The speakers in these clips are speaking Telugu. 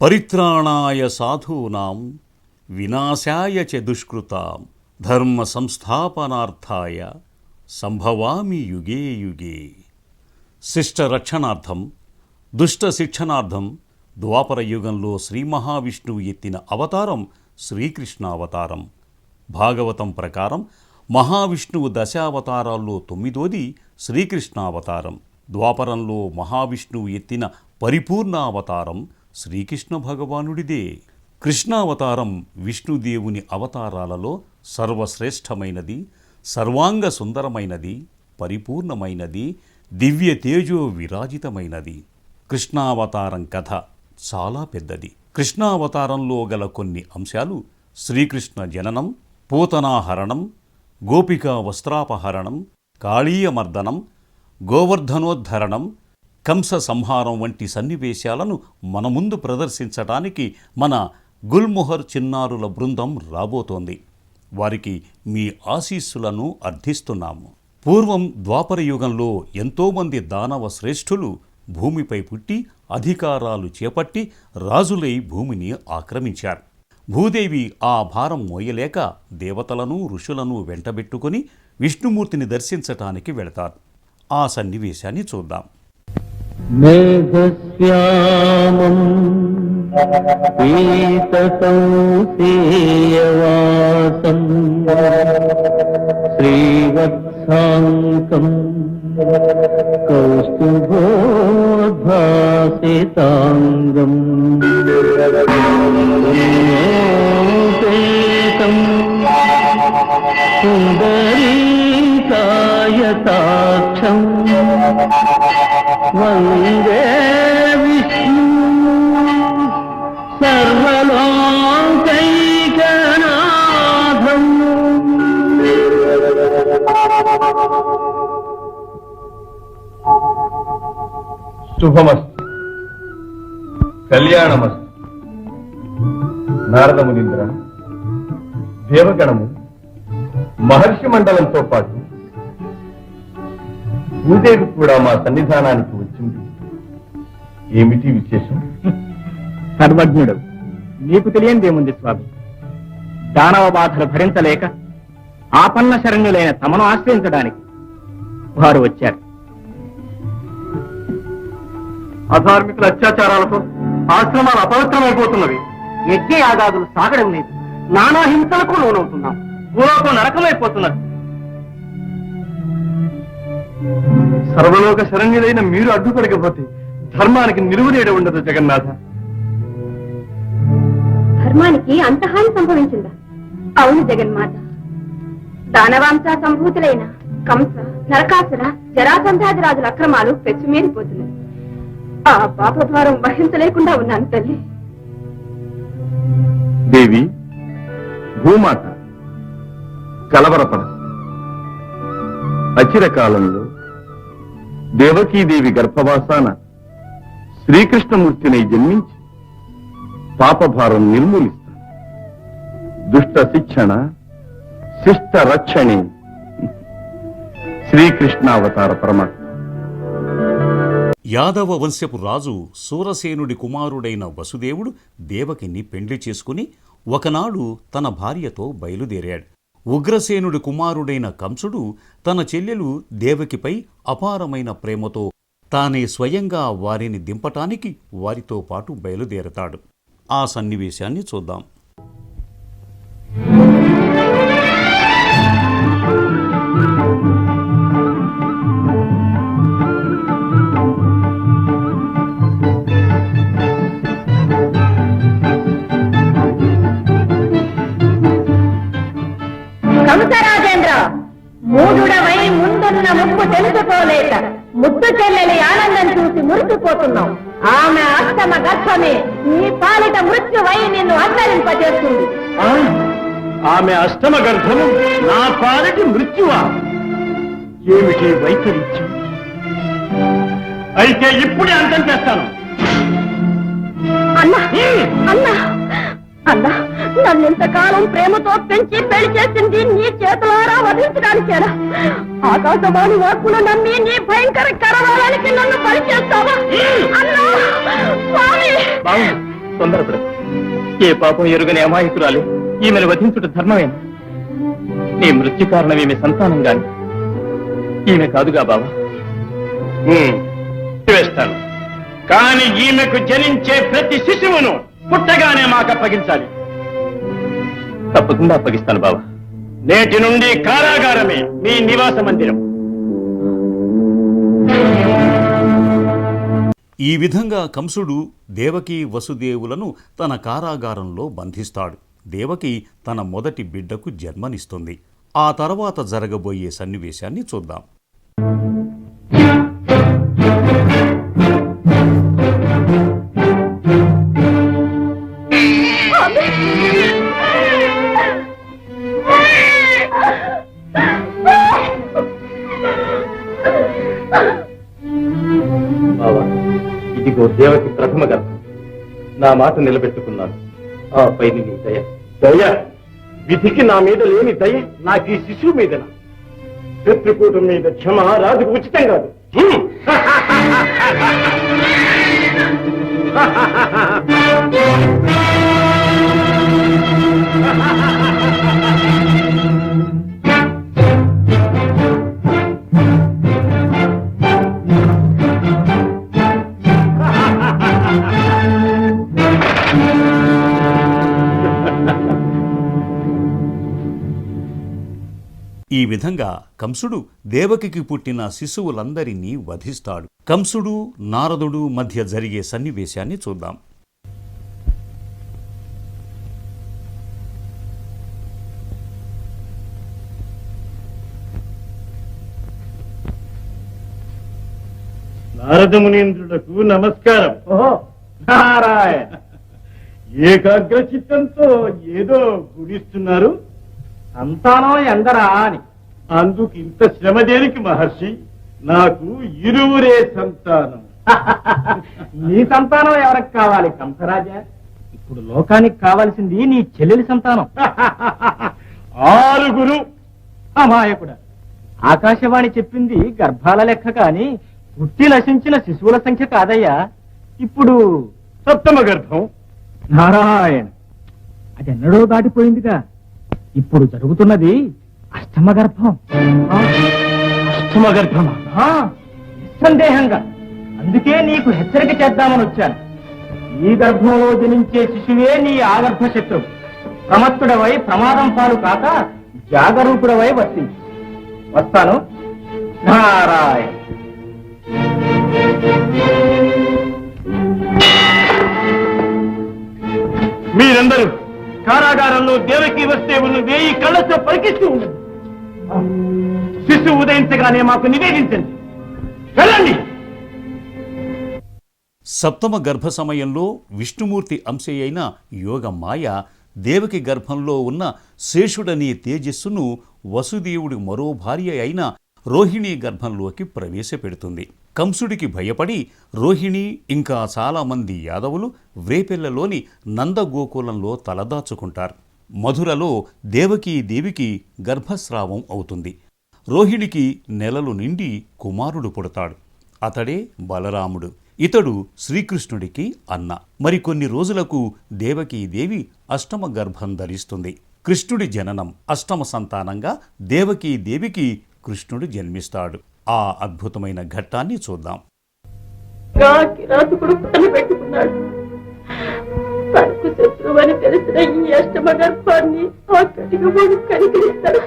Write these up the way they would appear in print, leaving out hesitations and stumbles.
పరిత్రాణాయ సాధూనాం వినాశాయ చ దుష్కృతాం ధర్మ సంస్థాపనార్థాయ సంభవామి యుగే యుగే. శిష్ట రక్షణార్థం దుష్ట శిక్షణార్థం ద్వాపర యుగంలో శ్రీ మహావిష్ణువు ఎత్తిన అవతారం శ్రీకృష్ణావతారం. భాగవతం ప్రకారం మహావిష్ణువు దశావతారాల్లో 9వది శ్రీకృష్ణావతారం. ద్వాపరంలో మహావిష్ణువు ఎత్తిన పరిపూర్ణావతారం శ్రీకృష్ణ భగవానుడిదే. కృష్ణావతారం విష్ణుదేవుని అవతారాలలో సర్వశ్రేష్టమైనది, సర్వాంగ సుందరమైనది, పరిపూర్ణమైనది, దివ్య తేజో విరాజితమైనది. కృష్ణావతారం కథ చాలా పెద్దది. కృష్ణావతారంలో గల కొన్ని అంశాలు శ్రీకృష్ణ జననం, పూతనాహరణం, గోపికా వస్త్రాపహరణం, కాళీయమర్దనం, గోవర్ధనోద్ధరణం, కంస సంహారం వంటి సన్నివేశాలను మన ముందు ప్రదర్శించటానికి మన గుల్ముహర్ చిన్నారుల బృందం రాబోతోంది. వారికి మీ ఆశీస్సులను అర్థిస్తున్నాము. పూర్వం ద్వాపర యుగంలో ఎంతోమంది దానవ శ్రేష్ఠులు భూమిపై పుట్టి అధికారాలు చేపట్టి రాజులై భూమిని ఆక్రమించారు. భూదేవి ఆ భారం మోయలేక దేవతలను ఋషులను వెంటబెట్టుకుని విష్ణుమూర్తిని దర్శించటానికి వెళతారు. ఆ సన్నివేశాన్ని చూద్దాం. మేఘశ్యామం పీతసంసేయవాసం శ్రీవత్సాంకం కౌస్తుభోద్భాసితాంగం సుందరీకాయతాక్షం వందే విష్ణు సర్వలోకైకనాథం. శుభమస్తు, కళ్యాణమస్తు. నారదమునీంద్ర, దేవగణము, మహర్షి మండలంతో పాటు భూదేవి కూడా మా సన్నిధానానికి వచ్చింది. ఏమిటి విశేషం? సర్వజ్ఞుడు, నీకు తెలియందేముంది స్వామి. దానవ బాధలు భరించలేక ఆపన్న శరణ్యులైన తమను ఆశ్రయించడానికి వారు వచ్చారు. అధార్మికుల అత్యాచారాలతో ఆశ్రమాలు అపవిత్రమైపోతున్నవి. యజ్ఞయాగాదులు సాగడం లేదు. నానా హింసలకు లోనవుతున్నాం. భూలోకం నరకమైపోతున్నది. సర్వలోక శరణ్యులైన మీరు అడ్డుపడకపోతే ధర్మానికి నిలువనేడ ఉండదు జగన్నాథ. ధర్మానికి అంత హాని సంభవించిందా? అవును జగన్మాత. దానవాంశ సంభూతులైన కంస, నరకాసుర, జరాసంధాది రాజుల అక్రమాలు పెచ్చుమీరిపోతున్నాయి. ఆ పాపభారం వహించలేకుండా ఉన్నాను తల్లి. దేవి, భూమాత కలవరపడ. అచిరకాలంలో దేవకీదేవి గర్భవాసాన శ్రీకృష్ణమూర్తిని జన్మించి పాపభారం నిర్మూలిస్తాను. దుష్ట శిక్షణ, శిష్ట రక్షణే శ్రీకృష్ణావతార పరమాత్మ. యాదవ వంశపు రాజు సూరసేనుడి కుమారుడైన వసుదేవుడు దేవకిని పెండ్లి చేసుకుని ఒకనాడు తన భార్యతో బయలుదేరాడు. ఉగ్రసేనుడి కుమారుడైన కంసుడు తన చెల్లెలు దేవకిపై అపారమైన ప్రేమతో తానే స్వయంగా వారిని దింపటానికి వారితో పాటు బయలుదేరతాడు. ఆ సన్నివేశాన్ని చూద్దాం. కంసరాజేంద్ర, మూఢుడవై ముందున్న ముప్పు తెలుసుకోలేక ముద్దు చెల్లెలి ఆనందం చూసి మురిసిపోతున్నావు. ఆమె అష్టమ గర్భమే నీ పాలిట మృత్యువై నిన్ను అంతరింపజేస్తుంది. ఆమె అష్టమ గర్భము నా పాలిటి మృత్యువా? ఏమిటి వైఖరిత్యం? అయితే ఇప్పుడే అంతం చేస్తాను. అన్నా అన్నా అన్నా, నన్నింతకాలం ప్రేమతో పెంచి పెళ్లి చేసింది నీ చేతులారా వధించడానికేనా? ఆకాశవాణి వాక్కులు నమ్మి నీ భయంకర కరవాలానికి నన్ను బలి చేస్తావా? అన్నా స్వామి, తొందరపడదు. ఏ పాపం ఎరుగని అమాయకురాలి ఈమెను వధించుట ధర్మమేనా? నీ మృత్యు కారణం ఈమె సంతానం గాని ఈమె కాదుగా బావా. వేస్తాను, కానీ ఈమెకు జనించే ప్రతి శిశువును పుట్టగానే మాకు అప్పగించాలి. తప్పకుండా అప్పగిస్తాను బావా. నేటి నుండి కారాగారమే మీ నివాస మందిరం. ఈ విధంగా కంసుడు దేవకీ వసుదేవులను తన కారాగారంలో బంధిస్తాడు. దేవకి తన మొదటి బిడ్డకు జన్మనిస్తుంది. ఆ తర్వాత జరగబోయే సన్నివేశాన్ని చూద్దాం. బావా, ఇదిగో దేవకి ప్రథమ గర్భం. నా మాట నిలబెట్టుకున్నాను. ఆ పైన నీ దయ. దయ? విధికి నా మీద లేని దయ నాకు ఈ శిశువు మీదనా? శత్రుకూటం మీద క్షమ రాజుకు ఉచితం కాదు. ఈ విధంగా కంసుడు దేవకికి పుట్టిన శిశువులందరినీ వధిస్తాడు. కంసుడు నారదుడు మధ్య జరిగే సన్నివేశాన్ని చూద్దాం. నారదమునీంద్రులకు నమస్కారం. ఓహో, నారాయణ. ఏకాగ్ర చిత్తంతో ఏదో గుడిస్తున్నారు. సంతానం ఎందరా అని. అందుకు ఇంత శ్రమ దేనికి మహర్షి? నాకు ఇరువురే సంతానం. నీ సంతానం ఎవరికి కావాలి కంసరాజా? ఇప్పుడు లోకానికి కావాల్సింది నీ చెల్లెలి సంతానం. 6 అమాయకుడ. ఆకాశవాణి చెప్పింది గర్భాల లెక్క కాని పుట్టి నశించిన శిశువుల సంఖ్య కాదయ్యా. ఇప్పుడు 7వ గర్భం. నారాయణ, అది ఎన్నడో దాటిపోయిందిగా. ఇప్పుడు జరుగుతున్నది 8వ గర్భం. 8వ గర్భమా? నిస్సందేహంగా. అందుకే నీకు హెచ్చరిక చేద్దామని వచ్చాను. ఈ గర్భంలో జనించే శిశువే నీ ఆగర్భ శత్రువు. ప్రమత్తుడవై ప్రమాదం పాలు కాక జాగరూకుడవై వర్తించు. వస్తాను. నారాయణ. మీరందరూ కారాగారంలో దేవకీ వస్తువులను 1000 కళ్ళతో పరికిస్తూ ఉండండి. శిశువు ఉదయించగానే మాకు నివేదించండి. వెళ్ళండి. సప్తమ గర్భ సమయంలో విష్ణుమూర్తి అంశే అయిన యోగమాయ దేవకి గర్భంలో ఉన్న శేషుడనే తేజస్సును వసుదేవుడి మరో భార్య అయిన రోహిణీ గర్భంలోకి ప్రవేశపెడుతుంది. కంసుడికి భయపడి రోహిణి ఇంకా చాలామంది యాదవులు వ్రేపెళ్లలోని నందగోకులంలో తలదాచుకుంటారు. మధురలో దేవకీ దేవికి గర్భస్రావం అవుతుంది. రోహిణికి నెలలు నిండి కుమారుడు పుడతాడు. అతడే బలరాముడు. ఇతడు శ్రీకృష్ణుడికి అన్న. మరికొన్ని రోజులకు దేవకీ దేవి 8వ గర్భం ధరిస్తుంది. కృష్ణుడి జననం 8వ సంతానంగా దేవకీ దేవికి కృష్ణుడు జన్మిస్తాడు. ఆ అద్భుతమైన ఘట్టాన్ని చూద్దాం. కిరాతకుడు పుట్టలు పెట్టుకున్నాడు. తనకు శత్రువు అని తెలిసిన ఈ 8వ గర్భాన్ని ఆ కటికబోడు కనికరిస్తాడు.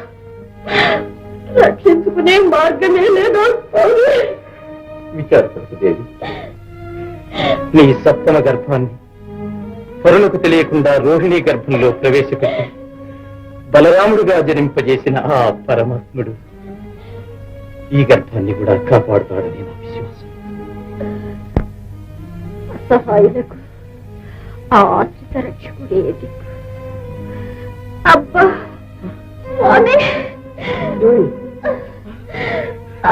రక్షించుకునే మార్గమే లేదా? విచారదేవి, నీ 7వ గర్భాన్ని పరులకు తెలియకుండా రోహిణీ గర్భంలో ప్రవేశపెట్టి బలరాముడుగా జనింపజేసిన ఆ పరమాత్ముడు ఈ గర్భాన్ని కూడా కాపాడుతాడని నా విశ్వాసం. అసహాయులకు ఆ ఆశ్రిత రక్షకుడే దిక్కు. అబ్బా స్వామి,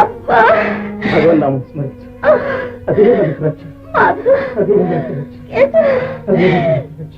అబ్బా భగవన్నామం స్మరించు. అదే మనకు రక్ష. అదే మనకు రక్ష. అదే మనకు రక్ష.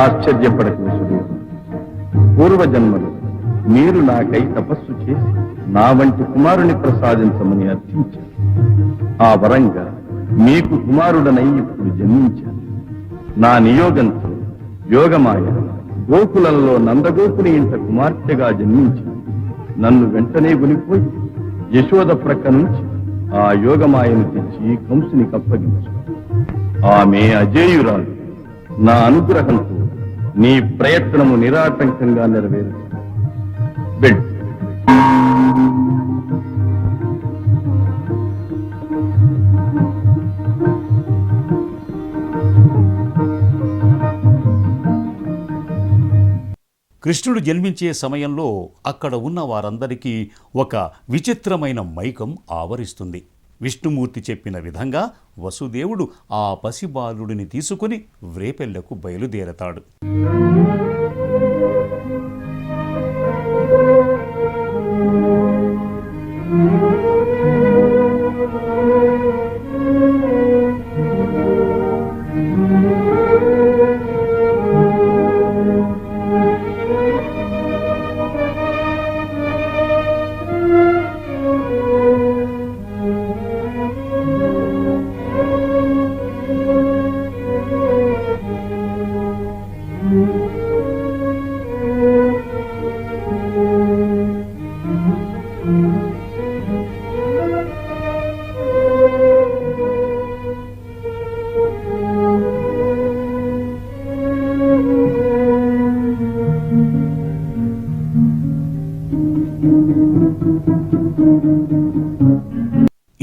ఆశ్చర్యపడకు వసుదేవ. పూర్వజన్మలు మీరు నాకై తపస్సు చేసి నా వంటి కుమారుని ప్రసాదించమని అర్థించారు. ఆ వరంగా మీకు కుమారుడనై ఇప్పుడు జన్మించాను. నా నియోగంతో యోగమాయ గోకులంలో నందగోకుని ఇంట కుమార్తెగా జన్మించింది. నన్ను వెంటనే కొనిపోయి యశోద ప్రక్క నుంచి ఆ యోగమాయను తెచ్చి కంసునికి అప్పగించు. ఆమె అజేయురాలు. నా అనుగ్రహంతో నీ ప్రయత్నము నిరాటంకంగా నెరవేరు. వెళ్ళు. కృష్ణుడు జన్మించే సమయంలో అక్కడ ఉన్న వారందరికీ ఒక విచిత్రమైన మైకం ఆవరిస్తుంది. విష్ణుమూర్తి చెప్పిన విధంగా వసుదేవుడు ఆ పసిబాలుడిని తీసుకుని వ్రేపెళ్లకు బయలుదేరతాడు.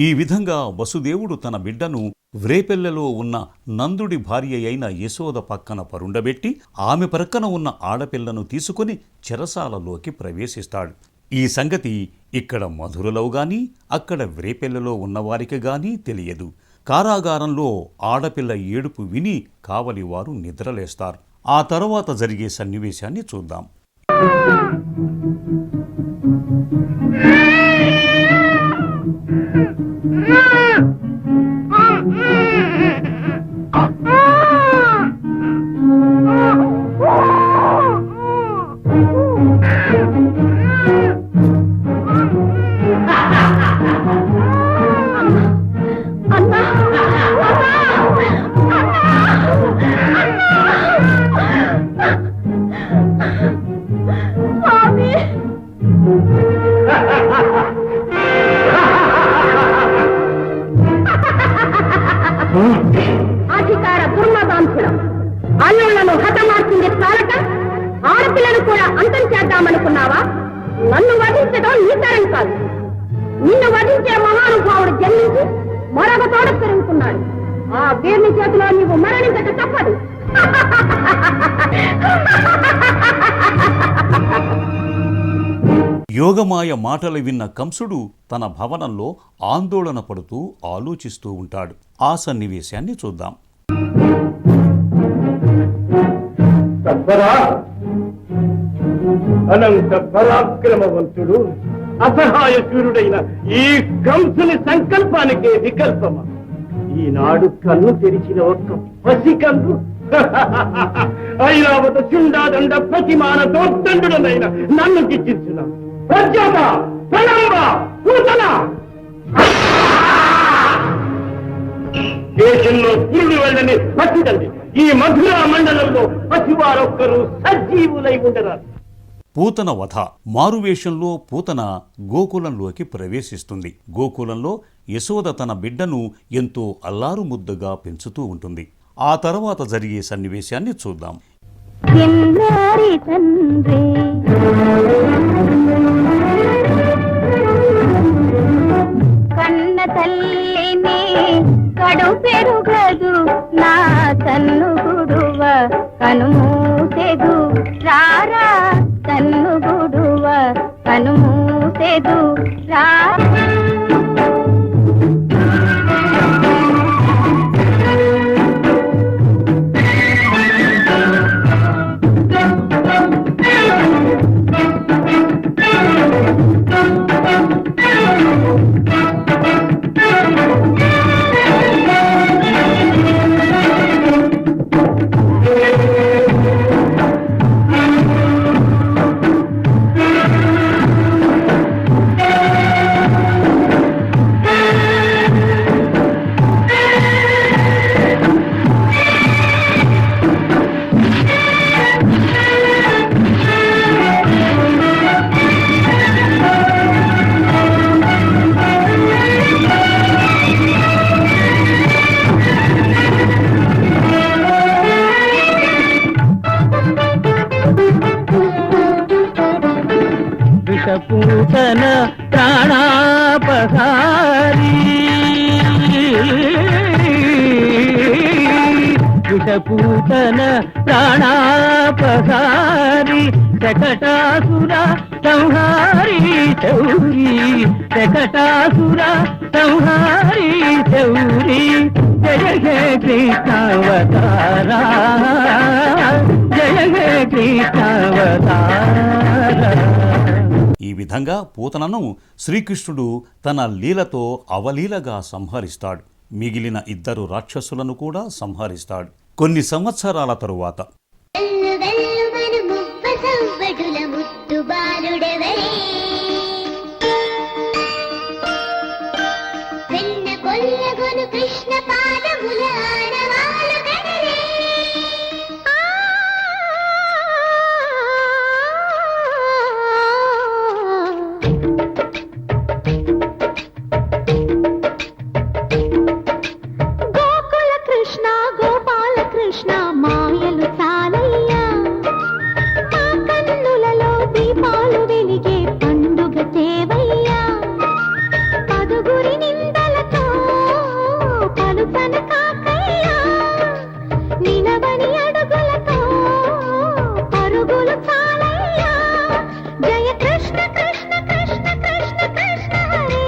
ఈ విధంగా వసుదేవుడు తన బిడ్డను వ్రేపెళ్లలో ఉన్న నందుడి భార్య అయిన యశోద పక్కన పరుండబెట్టి ఆమె ప్రక్కన ఉన్న ఆడపిల్లను తీసుకుని చెరసాలలోకి ప్రవేశిస్తాడు. ఈ సంగతి ఇక్కడ మధురలో గాని అక్కడ వ్రేపెళ్లలో ఉన్నవారికి గాని తెలియదు. కారాగారంలో ఆడపిల్ల ఏడుపు విని కావలివారు నిద్రలేస్తారు. ఆ తర్వాత జరిగే సన్నివేశాన్ని చూద్దాం. అధికార దుర్మదాంశులం అల్లుళ్లను హతమార్చింది చాలక ఆడపిల్లను కూడా అంతం చేద్దామనుకున్నావా? నన్ను వధించడం నీ తరం కాదు. నిన్ను వధించే మహానుభావుడు జన్మించి మరొక తోడ పెరుగుతున్నాడు. ఆ వీరుని చేతిలో నీవు మరణించక తప్పదు. యోగమాయ మాటలు విన్న కంసుడు తన భవనంలో ఆందోళన పడుతూ ఆలోచిస్తూ ఉంటాడు. ఆ సన్నివేశాన్ని చూద్దాం. అనంత పరాక్రమవంతుడు అసహాయ సూర్యుడైన ఈ కంసుని సంకల్పానికే వికల్పమా? ఈనాడు కన్ను తెరిచిన ఒక్క పసి కన్ను ఐరావత చుండాదండ ప్రతిమాన దోర్దండుడనైన నన్ను గిచ్చించిన ప్రజాత ప్రళంబ పూతన దేశంలో పురుడు వెళ్ళని పసిదండి ఈ మధురా మండలంలో పసివారొక్కరు సజీవులై ఉండరారు. పూతన వధ. మారువేషంలో పూతన గోకులంలోకి ప్రవేశిస్తుంది. గోకులంలో యశోద తన బిడ్డను ఎంతో అల్లారు ముద్దుగా పెంచుతూ ఉంటుంది. ఆ తర్వాత జరిగే సన్నివేశాన్ని చూద్దాం. కన్న తల్లిని కడు పెరుగదు నా తన్ను గుడువ కనుమూసెదు రారా తన్ను గుడువ కనుమూసెదు రా. విషపూతన ప్రాణాపహారి శకటాసుర సంహారి శౌరి శకటాసుర సంహారి శౌరి జయ హే కృష్ణావతారా జయ హే కృష్ణావతారా. ఈ విధంగా పూతనను శ్రీకృష్ణుడు తన లీలతో అవలీలగా సంహరిస్తాడు. మిగిలిన ఇద్దరు రాక్షసులను కూడా సంహరిస్తాడు. కొన్ని సంవత్సరాల తరువాత కృష్ణ పాదముల ఆనవాలు కనరే. గోకుల కృష్ణ గోపాల కృష్ణ మాయలు చాలయ్యా, మా కన్నులలో దీపాలు వెలిగే పండుగ తేవయ్యా. పదుగురి నిందలతో పలుపన కాకయ్యా, నిలవని అడుగులతో పరుగులు చాలయ్యా. జయ కృష్ణ కృష్ణ కృష్ణ కృష్ణ కృష్ణ హరే,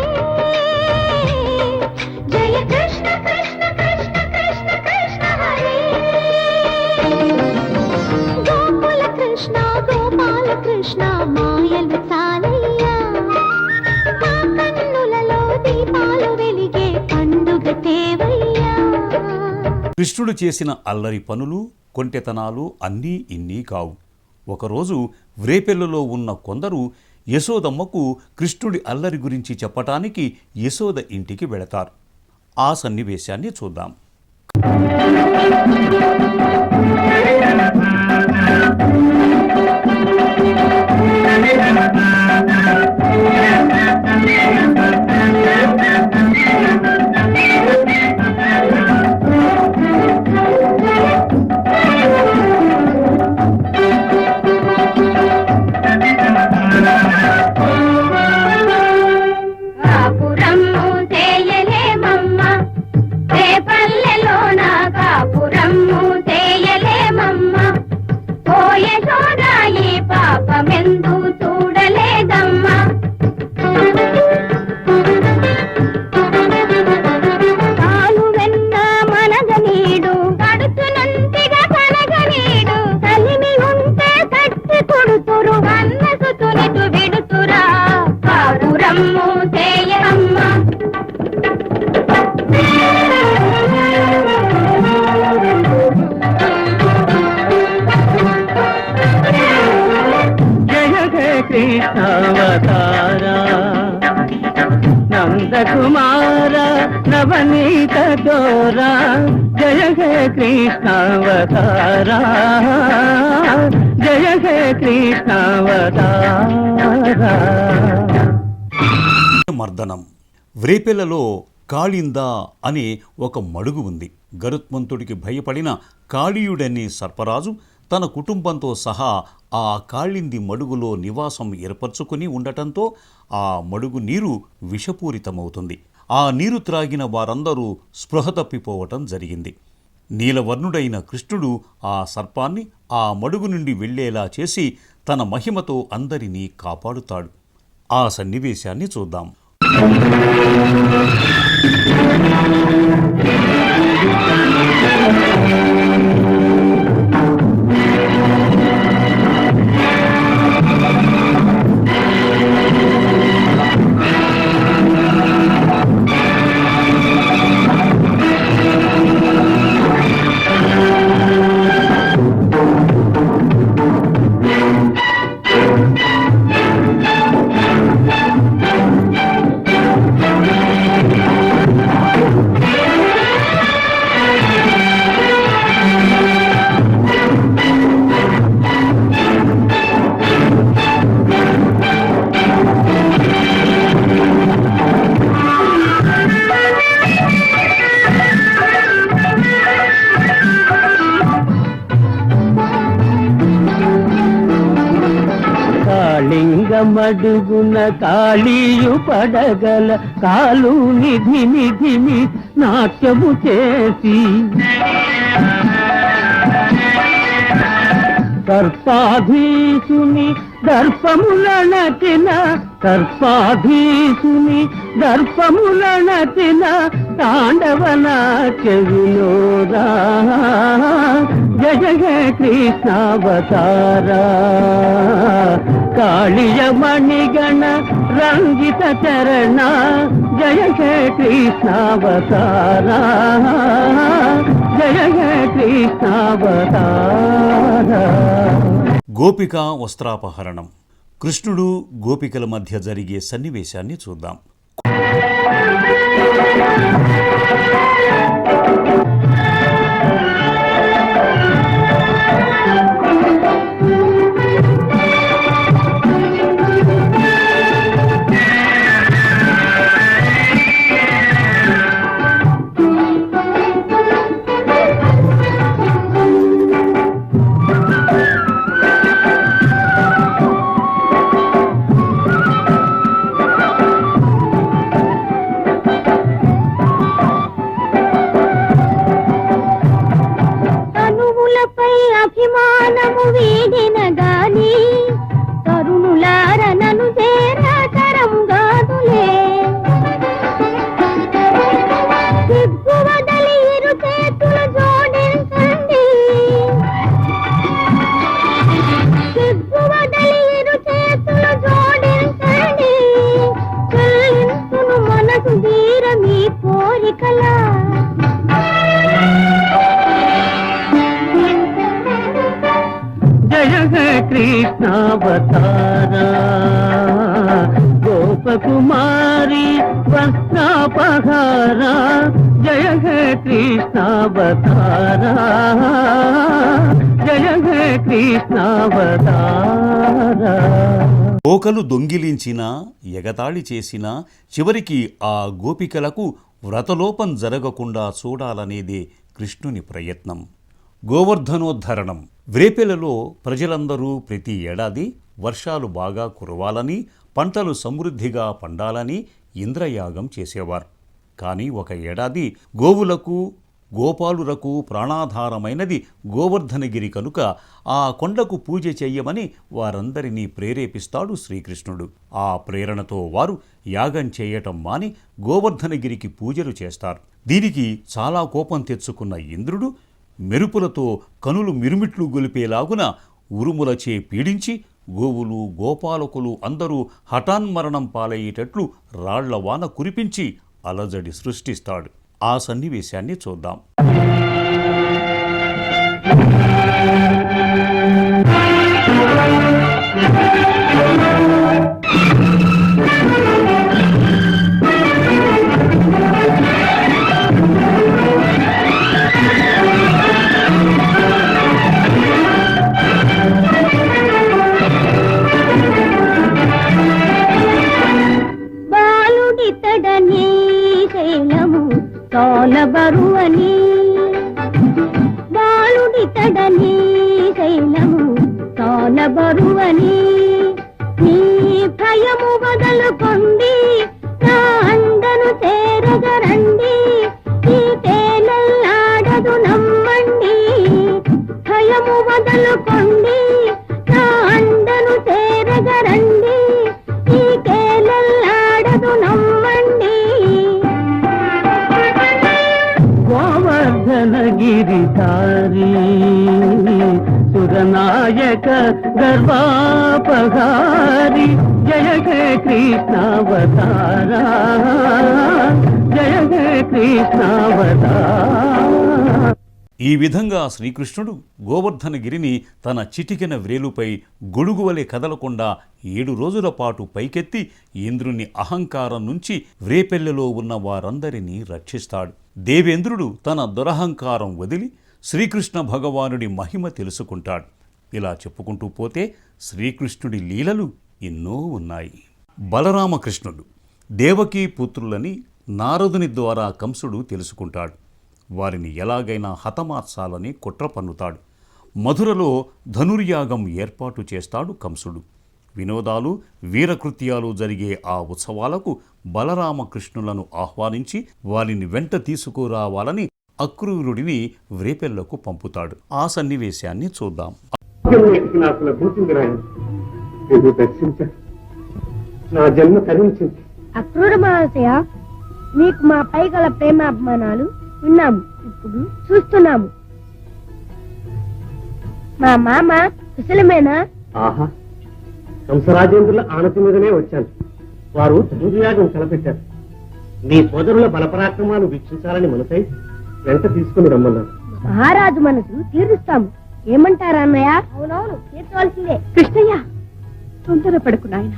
జయ కృష్ణ కృష్ణ కృష్ణ కృష్ణ కృష్ణ హరే. గోకుల కృష్ణ గోపాల కృష్ణ మాయలు చాలయ్యా, మా కన్నులలో దీపాలు వెలిగే పండుగ తేవయ్యా. కృష్ణుడు చేసిన అల్లరి పనులు కొంటెతనాలు అన్నీ ఇన్నీ కావు. ఒకరోజు వ్రేపెల్లులో ఉన్న కొందరు యశోదమ్మకు కృష్ణుడి అల్లరి గురించి చెప్పటానికి యశోద ఇంటికి వెళతారు. ఆ సన్నివేశాన్ని చూద్దాం. కాపురమ్ము చేయలేమమ్మ, రేపల్లెలోన కాపురమ్ము చేయలేమమ్మ. ఓ యశోదా ఈ పాపమెందు చూడలేదమ్మా. కాలు వెన్న మనగనీడు కడుచునంతిగా కనగనీడు, కలిమి ఉంటే కట్టి కొడుతురు అన్నసుతునిటు విడుతురా. కాపురమ్ము చేయమ్మా. జయ హే కృష్ణావతారా నందకుమార నవనీత దోరా. జయ హే కృష్ణావతారా జయ హే కృష్ణావతారా. మర్దనం. వ్రేపెల్లలో కాళింద అనే ఒక మడుగు ఉంది. గరుత్మంతుడికి భయపడిన కాళీయుడనే సర్పరాజు తన కుటుంబంతో సహా ఆ కాళింది మడుగులో నివాసం ఏర్పరచుకుని ఉండటంతో ఆ మడుగు నీరు విషపూరితమవుతుంది. ఆ నీరు త్రాగిన వారందరూ స్పృహ తప్పిపోవటం జరిగింది. నీలవర్ణుడైన కృష్ణుడు ఆ సర్పాన్ని ఆ మడుగు నుండి వెళ్ళేలా చేసి తన మహిమతో అందరినీ కాపాడుతాడు. ఆ సన్నివేశాన్ని చూద్దాం. మడుగున కాళీయు పడగల కాలు నిధి నిధిమి నాట్యము చేసి దర్పాధీసుని దర్పములనచిన దర్పాధీసుని దర్పములనచిన తాండవన చెవిలోరా జయ హే కృష్ణావతారా కాళియ మణిగణ రంజిత చరణ జయ హే కృష్ణావతారా జయ హే కృష్ణావతారా. గోపికా వస్త్రాపహరణం. కృష్ణుడు గోపికల మధ్య జరిగే సన్నివేశాన్ని చూద్దాం. అభిమానము వీడిన గాని తరుణులార నను చేరకరం గాదులే సిగ్గు వదలి ఇరు చేతులు జోడించండి సిగ్గు వదలి ఇరు చేతులు జోడించండి చెల్లించును మనసు తీర మీ కోరికలా జయ హే కృష్ణావతారా గోపకుమారి వస్త్రాపహారా జయ హే కృష్ణావతారా జయ హే కృష్ణావతారా. కోకలు దొంగిలించినా ఎగతాళి చేసినా చివరికి ఆ గోపికలకు వ్రతలోపం జరగకుండా చూడాలనేదే కృష్ణుని ప్రయత్నం. గోవర్ధనోద్ధరణం. వ్రేపెలలో ప్రజలందరూ ప్రతి ఏడాది వర్షాలు బాగా కురవాలని, పంటలు సమృద్ధిగా పండాలని ఇంద్రయాగం చేసేవారు. కానీ ఒక ఏడాది గోవులకు గోపాలులకు ప్రాణాధారమైనది గోవర్ధనగిరి కనుక ఆ కొండకు పూజ చెయ్యమని వారందరినీ ప్రేరేపిస్తాడు శ్రీకృష్ణుడు. ఆ ప్రేరణతో వారు యాగం చేయటం మాని గోవర్ధనగిరికి పూజలు చేస్తారు. దీనికి చాలా కోపం తెచ్చుకున్న ఇంద్రుడు మెరుపులతో కనులు మిరుమిట్లు గొలిపేలాగున ఉరుములచే పీడించి గోవులు గోపాలకులు అందరూ హఠాన్మరణం పాలయ్యేటట్లు రాళ్లవాన కురిపించి అలజడి సృష్టిస్తాడు. ఆ సన్నివేశాన్ని చూద్దాం. బాలుడితడని శైలము తోలబరువని బాలుడితడని శైలము తోలబరువని నీ భయము వదలుకొండి నా అండను చేరగరండి ఈ తేలల్లాడదు నమ్మండి భయము వదలుకొండి నా అండను చేరగరండి ఈ తేలల్లాడదు నమ్మండి. గోవర్ధనగిరిధారి సురనాయక గర్వాపహారి జయ హే కృష్ణావతారా జయ హే కృష్ణావతారా. ఈ విధంగా శ్రీకృష్ణుడు గోవర్ధనగిరిని తన చిటికెన వ్రేలుపై గొడుగువలె కదలకుండా 7 రోజుల పాటు పైకెత్తి ఇంద్రుని అహంకారం నుంచి వ్రేపెల్లెలో ఉన్న వారందరినీ రక్షిస్తాడు. దేవేంద్రుడు తన దురహంకారం వదిలి శ్రీకృష్ణ భగవానుడి మహిమ తెలుసుకుంటాడు. ఇలా చెప్పుకుంటూ పోతే శ్రీకృష్ణుడి లీలలు ఎన్నో ఉన్నాయి. బలరామకృష్ణుడు దేవకీ పుత్రులని నారదుని ద్వారా కంసుడు తెలుసుకుంటాడు. వారిని ఎలాగైనా హతమార్చాలని కుట్ర పన్నుతాడు. మధురలో ధనుర్యాగం ఏర్పాటు చేస్తాడు కంసుడు. వినోదాలు వీరకృత్యాలు జరిగే ఆ ఉత్సవాలకు బలరామకృష్ణులను ఆహ్వానించి వారిని వెంట తీసుకురావాలని అక్రూరుడిని వ్రేపెల్లకు పంపుతాడు. ఆ సన్నివేశాన్ని చూద్దాం. నాకు లభించింది నాయన. ఇది దర్శించాను, నా జన్మ తరించింది. అక్రూర మహాశయ, మీకు మా పై గల ప్రేమాభిమానాలు విన్నాము, ఇప్పుడు చూస్తున్నాము. మా మామ కుశలమేనా? ఆహా, కంసరాజేంద్రుల ఆనతి మీదనే వచ్చాను. వారు ధనుర్యాగం తలపెట్టారు. నీ సోదరుల బలపరాక్రమాలు వీక్షించాలని మనసై వెంట తీసుకుని రమ్మన్నారు. మహారాజు మనసు తీరుస్తాము, ఏమంటారా అన్నయ్య? అవునవును, తీర్చవలసిందే. కృష్ణయ్య, తొందరపడకు నాయన.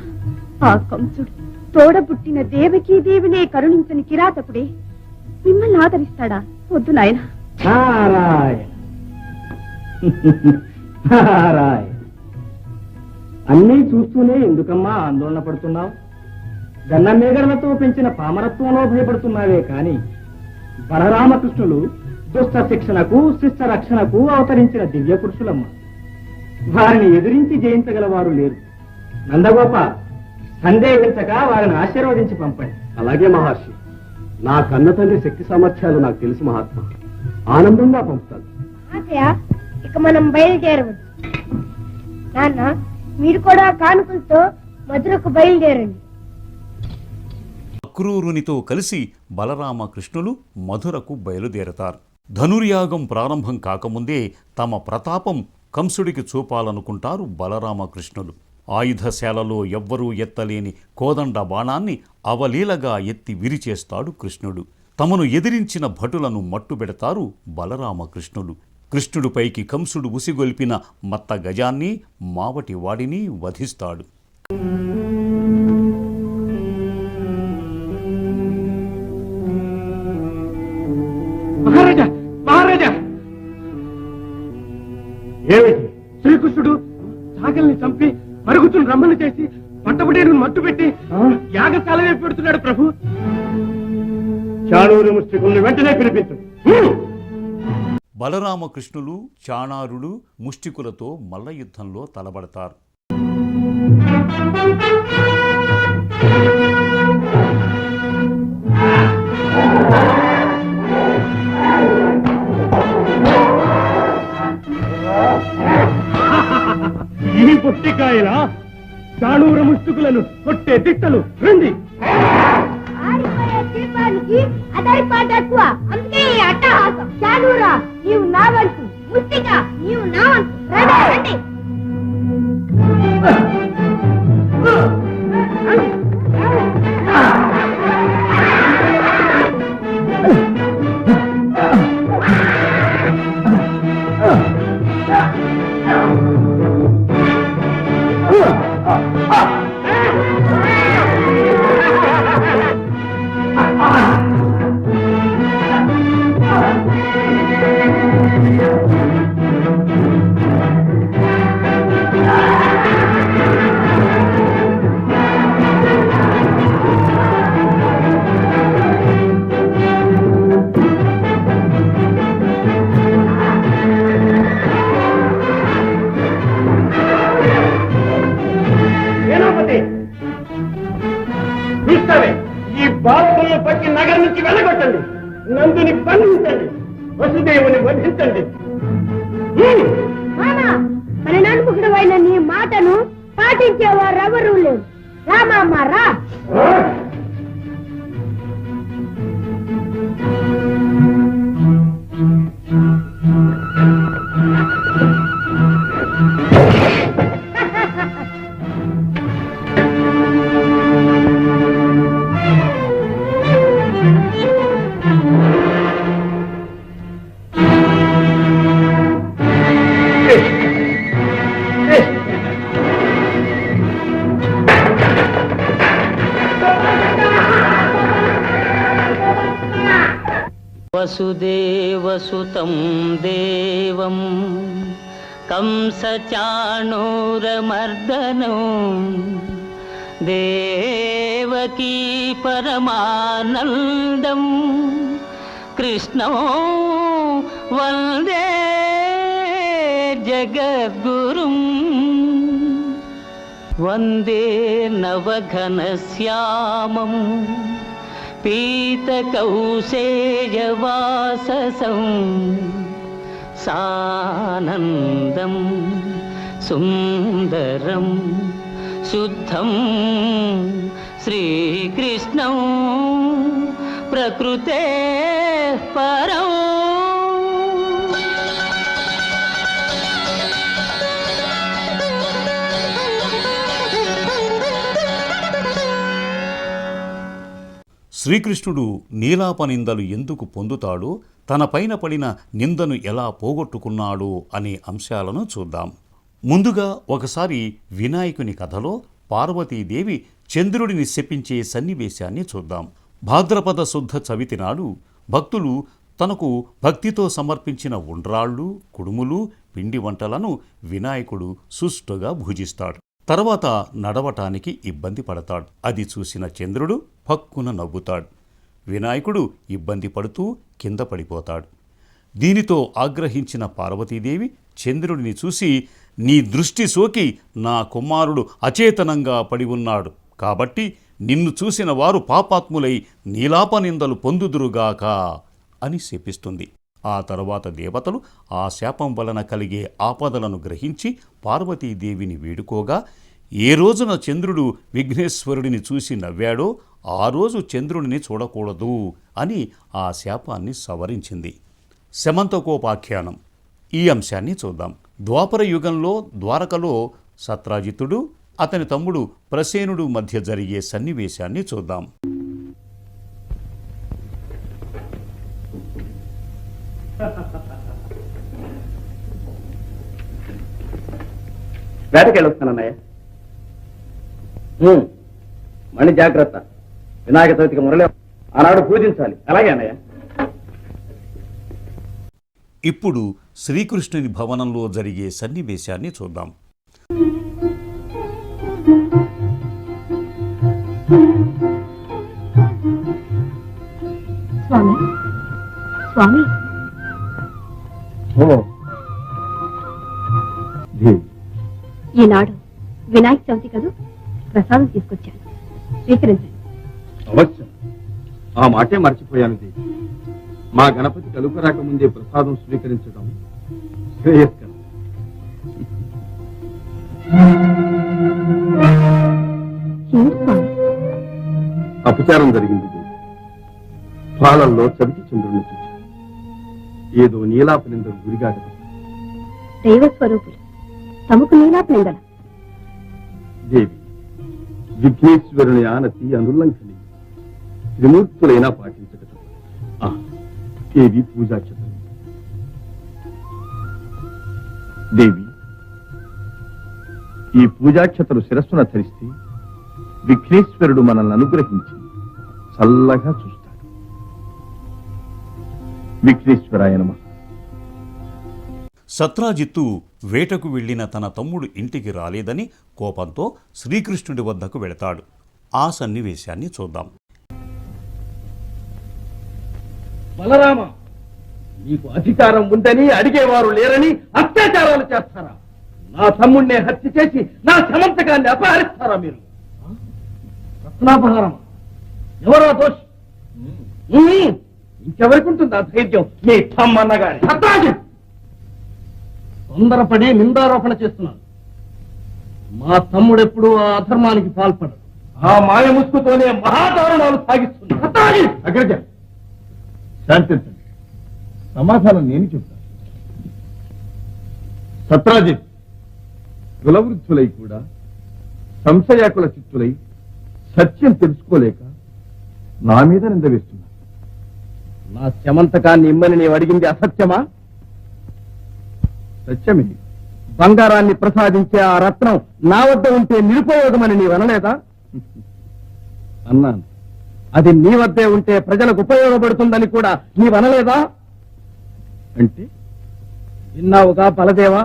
ఆ కంసుడు తోడబుట్టిన దేవకీ దేవినే కరుణించని కిరాతకుడే మిమ్మల్ని ఆదరిస్తాడా? వద్దు నాయన. నారాయణ నారాయణ, అన్నీ చూస్తూనే ఎందుకమ్మా ఆందోళన పడుతున్నావు? గన్నమేగడలతో పెంచిన పామరత్వంలో భయపడుతున్నావే కాని బలరామకృష్ణులు దుష్ట శిక్షణకు శిష్ట రక్షణకు అవతరించిన దివ్య పురుషులమ్మ. వారిని ఎదిరించి జయించగలవారు లేరు. నందగోప, సందేహించక వారిని ఆశీర్వదించి పంపండి. అలాగే మహర్షి, నా కన్న తండ్రి శక్తి సామర్థ్యాలు నాకు తెలుసు మహాత్మా. ఆనందంగా పంపుతాను. మహాశయ, ఇక మనం బయలుదేరవచ్చు. నాన్న, మీరు కూడా కానుకలతో మధురకు బయలుదేరండి. అక్రూరునితో కలిసి బలరామకృష్ణులు మధురకు బయలుదేరతారు. ధనుర్యాగం ప్రారంభం కాకముందే తమ ప్రతాపం కంసుడికి చూపాలనుకుంటారు బలరామకృష్ణులు. ఆయుధశాలలో ఎవ్వరూ ఎత్తలేని కోదండ బాణాన్ని అవలీలగా ఎత్తి విరిచేస్తాడు కృష్ణుడు. తమను ఎదిరించిన భటులను మట్టుబెడతారు బలరామకృష్ణులు. కృష్ణుడిపైకి కంసుడు ఉసిగొల్పిన మత్త గజాన్ని, మావటి వాడిని వధిస్తాడు. మహారాజా, మహారాజా, ఏమిటి? శ్రీకృష్ణుడు సాగల్ని చంపి మరుగుతున్న రమ్మని చేసి పట్టబడేను మట్టు పెట్టి యాగశాలనే పెడుతున్నాడు ప్రభు. చాణూరు ముష్టికుల్ని వెంటనే పిలిపించు. బలరామకృష్ణులు చాణారుడు ముష్టికులతో మల్ల యుద్ధంలో తలబడతారు. ఈ పుట్టికాయల చాణూరు ముష్టికులను కొట్టే తిట్టలు రండి. అదరి పాట ఎక్కువ, అందుకే ఈ అట్టహాసం. చాలూరా, నీవు నా వంతు. ముష్టిక, నీవు నా వంతు. రండి, రండి. ఈ బాలకులను పట్టి నగరం నుంచి వెళ్ళగొట్టండి. నందుని బంధించండి, వసుదేవుని వధించండి. మన నన్ముఖుడు నీ మాటను పాటించేవారెవరూ లేరు. రామమ్మ రా. వసుదేవసుతం దేవం కంసచాణూరమర్దనం దేవకీ పరమానందం కృష్ణం వందే జగద్గురుం వందే నవఘనశ్యామం పీతకౌశేయవాససం సానందం సుందరం శుద్ధం శ్రీకృష్ణం ప్రకృతే పరం. శ్రీకృష్ణుడు నీలాప నిందలు ఎందుకు పొందుతాడో, తన పైన పడిన నిందను ఎలా పోగొట్టుకున్నాడో అనే అంశాలను చూద్దాం. ముందుగా ఒకసారి వినాయకుని కథలో పార్వతీదేవి చంద్రుడిని శపించే సన్నివేశాన్ని చూద్దాం. భాద్రపద శుద్ధ చవితి నాడు భక్తులు తనకు భక్తితో సమర్పించిన ఉండ్రాళ్ళు, కుడుములు, పిండి వంటలను వినాయకుడు సుష్టుగా భుజిస్తాడు. తర్వాత నడవటానికి ఇబ్బంది పడతాడు. అది చూసిన చంద్రుడు పక్కున నవ్వుతాడు. వినాయకుడు ఇబ్బంది పడుతూ కింద పడిపోతాడు. దీనితో ఆగ్రహించిన పార్వతీదేవి చంద్రుడిని చూసి, నీ దృష్టి సోకి నా కుమారుడు అచేతనంగా పడి ఉన్నాడు, కాబట్టి నిన్ను చూసిన వారు పాపాత్ములై నీలాపనిందలు పొందుదురుగాక అని శపిస్తుంది. ఆ తరువాత దేవతలు ఆ శాపం వలన కలిగే ఆపదలను గ్రహించి పార్వతీదేవిని వేడుకోగా, ఏ రోజున చంద్రుడు విఘ్నేశ్వరుడిని చూసి నవ్వాడో ఆ రోజు చంద్రుడిని చూడకూడదు అని ఆ శాపాన్ని సవరించింది. శమంతకోపాఖ్యానం ఈ అంశాన్ని చూద్దాం. ద్వాపర యుగంలో ద్వారకలో సత్రాజిత్తుడు, అతని తమ్ముడు ప్రసేనుడు మధ్య జరిగే సన్నివేశాన్ని చూద్దాం. వేటకెళ్ళొస్తానన్నయ్య. మణి జాగ్రత్త, వినాయక చవితికి మురళి ఆనాడు పూజించాలి. అలాగే అన్నయ్య. ఇప్పుడు శ్రీకృష్ణుని భవనంలో జరిగే సన్నివేశాన్ని చూద్దాం. స్వామి, స్వామి, ఈనాడు వినాయక చవితి కదూ, ప్రసాదం తీసుకొచ్చాను, స్వీకరించండి. అవశ్యం, ఆ మాటే మర్చిపోయాను దేవి. మా గణపతి కలుపు రాకముందే ప్రసాదం స్వీకరించడం శ్రేయస్కరం. ఏమిటి స్వామి? అపచారం జరిగింది దేవి. పాలల్లో చవితి చంద్రుడిని చూచాను. ఏదో నీలాపనిందకు గురిగా దైవ స్వరూపులు తమకు నీలాపనిందల. దేవి, విఘ్నేశ్వరుని ఆనతి అనుల్లంఘనీయం. త్రిమూర్తులైనా పాటించగలరు. దేవి పూజాక్షతలు. దేవి, ఈ పూజాక్షతలు శిరస్సున ధరిస్తే విఘ్నేశ్వరుడు మనల్ని అనుగ్రహించి చల్లగా చూస్తాడు. విఘ్నేశ్వరాయ నమః. సత్రాజిత్తు వేటకు వెళ్లిన తన తమ్ముడు ఇంటికి రాలేదని కోపంతో శ్రీకృష్ణుడి వద్దకు వెళతాడు. ఆ సన్నివేశాన్ని చూద్దాం. బలరామ, నీకు అధికారం ఉందని, అడిగేవారు లేరని అత్యాచారాలు చేస్తారా? నా తమ్ముడినే హత్య చేసి నా సమంతకాన్ని అపహరిస్తారా మీరు? రత్నాపహారం ఎవరో దోషి? ఇంకెవరికి ఉంటుంది ఆ ధైర్యం? మీ తమ్మన్నగారి. తొందరపడి నిందారోపణ చేస్తున్నాను. మా తమ్ముడు ఎప్పుడు ఆ అధర్మానికి పాల్పడదు. ఆ మాయ ముసుగుతోనే మహాదారుణాలు సాగిస్తున్నాడు. అగ్రజ, శాంతించండి. సమాధానం నేను చెప్తాను. సత్రాజిత్ కులవృద్ధులై కూడా సంశయాకుల చిత్తులై సత్యం తెలుసుకోలేక నా మీద నింద వేస్తున్నారు. నా శమంతకాన్ని ఇమ్మని నీవు అడిగింది అసత్యమా? సత్యమే. బంగారాన్ని ప్రసాదించే ఆ రత్నం నా వద్ద ఉంటే నిరుపయోగమని నీవు అనలేదా? అన్నాను. అది నీ వద్దే ఉంటే ప్రజలకు ఉపయోగపడుతుందని కూడా నీవనలేదా? అంటే విన్నావుగా బలదేవా,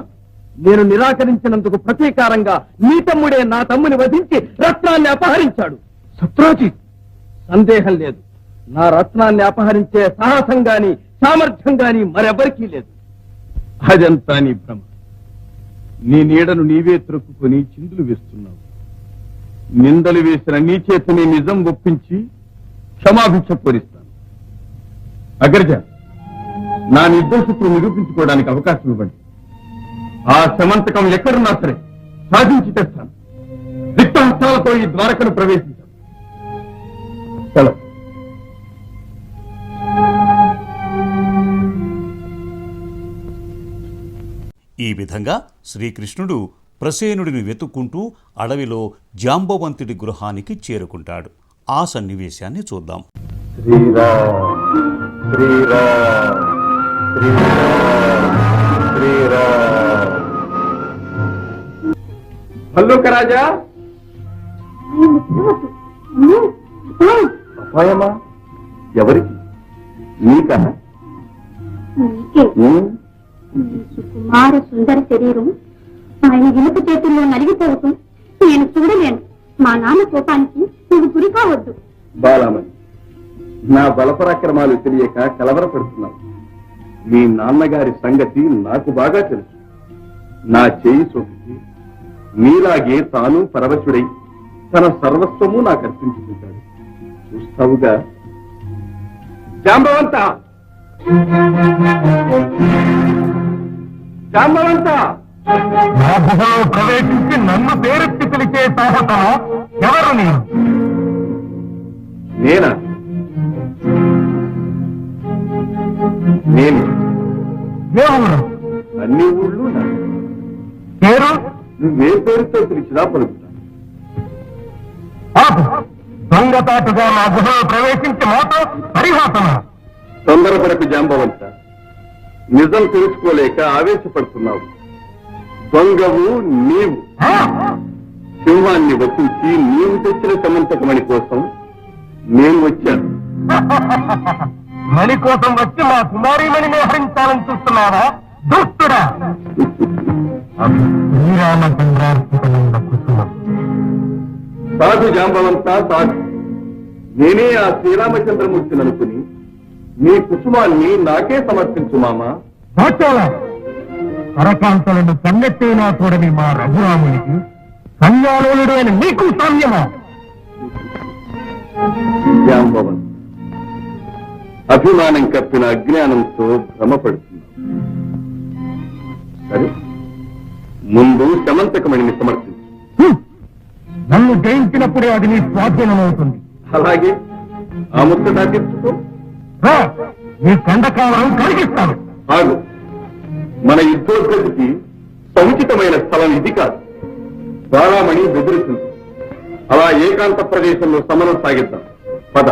నేను నిరాకరించినందుకు ప్రతీకారంగా నీ తమ్ముడే నా తమ్ముని వధించి రత్నాన్ని అపహరించాడు. సత్రాజిత్, సందేహం లేదు, నా రత్నాన్ని అపహరించే సాహసం గాని సామర్థ్యం గాని మరెవరికీ లేదు. అదంతా నీ భ్రమ. నీ నీడను నీవే త్రొక్కుని చిందులు వేస్తున్నావు. నిందలు వేసిన నీ చేతిని నిజం ఒప్పించి క్షమాభిక్ష కోరిస్తాను. అగ్రజ, నా నిర్దోషత్వం నిరూపించుకోవడానికి అవకాశం ఇవ్వండి. ఆ సమంతకం ఎక్కడున్నా సరే సాధించి తెస్తాను. రిక్తహస్తాలతో ఈ ద్వారకను ప్రవేశించాను. సెలవు. ఈ విధంగా శ్రీకృష్ణుడు ప్రసేనుడిని వెతుక్కుంటూ అడవిలో జాంబవంతుడి గృహానికి చేరుకుంటాడు. ఆ సన్నివేశాన్ని చూద్దాం. శ్రీరామ్ శ్రీరామ్ శ్రీరామ్ శ్రీరామ్. భల్లూక రాజా, అపాయమా? ఎవరికి? నీకా? సుకుమార సుందర శరీరం ఆయన ఇనుప చేతుల్లో నలిగిపోవటం నేను చూడలేను. మా నాన్న కోపానికి నువ్వు గురి కావద్దు. బాలమణి, నా బలపరాక్రమాలు తెలియక కలవరపడుతున్నావు. మీ నాన్నగారి సంగతి నాకు బాగా తెలుసు. నా చేయి సోకికి మీలాగే తాను పరవశుడై తన సర్వస్వము నాకు అర్పించుకుంటాడు. చూస్తావుగా. జాంబవంత, జాంబవంత, నా గుహలో ప్రవేశించి నన్ను పేరెత్తి పిలిచే తాహత ఎవరు? నేనా? నేను దేవుడు అన్ని ఊళ్ళు నా పేరు నువ్వే పేరుతో పిలిచినా పలుకుతాను. దొంగతాటుగా నా గుహలో ప్రవేశించి మాతో పరిహాసన. తొందరపడకు జాంబవంత, నిజం తెలుసుకోలేక ఆవేశపడుతున్నావు. దొంగవు నీవు. సింహాన్ని వసించి నీవు తెచ్చిన సమంతకమణి కోసం నేను వచ్చాను. మణి కోసం వచ్చి మా కుమారీమణిని హరించాలని చూస్తున్నావా? దుస్తుడా! శ్రీరామచంద్రార్పితమైన కుసుమం. సాధు జాంబవంత, సాధు. నేనే ఆ శ్రీరామచంద్రమూర్తిని అనుకుని నీ కుసుమాన్ని నాకే సమర్పించు మామా. పరకాంతలను కన్నెత్తైనా చూడని మా రఘురామునికి సంయాలోలుడు అని నీకు సామ్యమా? జాంబవంత, అభిమానం కప్పిన అజ్ఞానంతో భ్రమపడుతున్నావు. సరే, ముందు సమంతకమణిని సమర్పించు. నన్ను జయించినప్పుడే అది నీ స్వాధీనమవుతుంది. అలాగే ఆ ముచ్చట తీర్చుకో. నీ కండకాలను కలిగిస్తాను. ఆగు. మన యుద్ధోద్గతికి సముచితమైన స్థలం ఇది కాదు. బాలామణి బెదిరిస్తుంది. అలా ఏకాంత ప్రదేశంలో సమరం సాగిద్దాం. పద.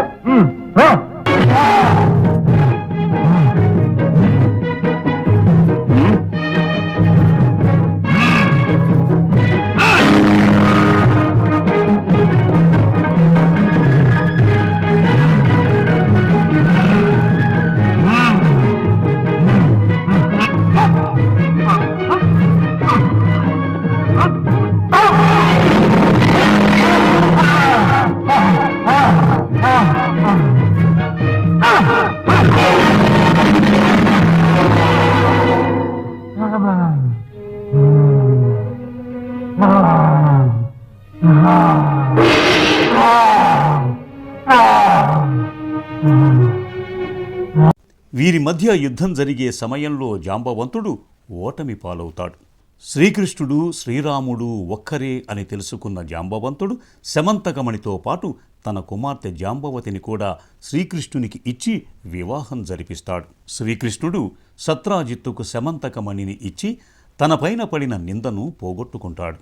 వీరి మధ్య యుద్ధం జరిగే సమయంలో జాంబవంతుడు ఓటమి పాలవుతాడు. శ్రీకృష్ణుడు శ్రీరాముడు ఒక్కరే అని తెలుసుకున్న జాంబవంతుడు సమంతకమణితో పాటు తన కుమార్తె జాంబవతిని కూడా శ్రీకృష్ణునికి ఇచ్చి వివాహం జరిపిస్తాడు. శ్రీకృష్ణుడు సత్రాజిత్తుకు సమంతకమణిని ఇచ్చి తనపైన పడిన నిందను పోగొట్టుకుంటాడు.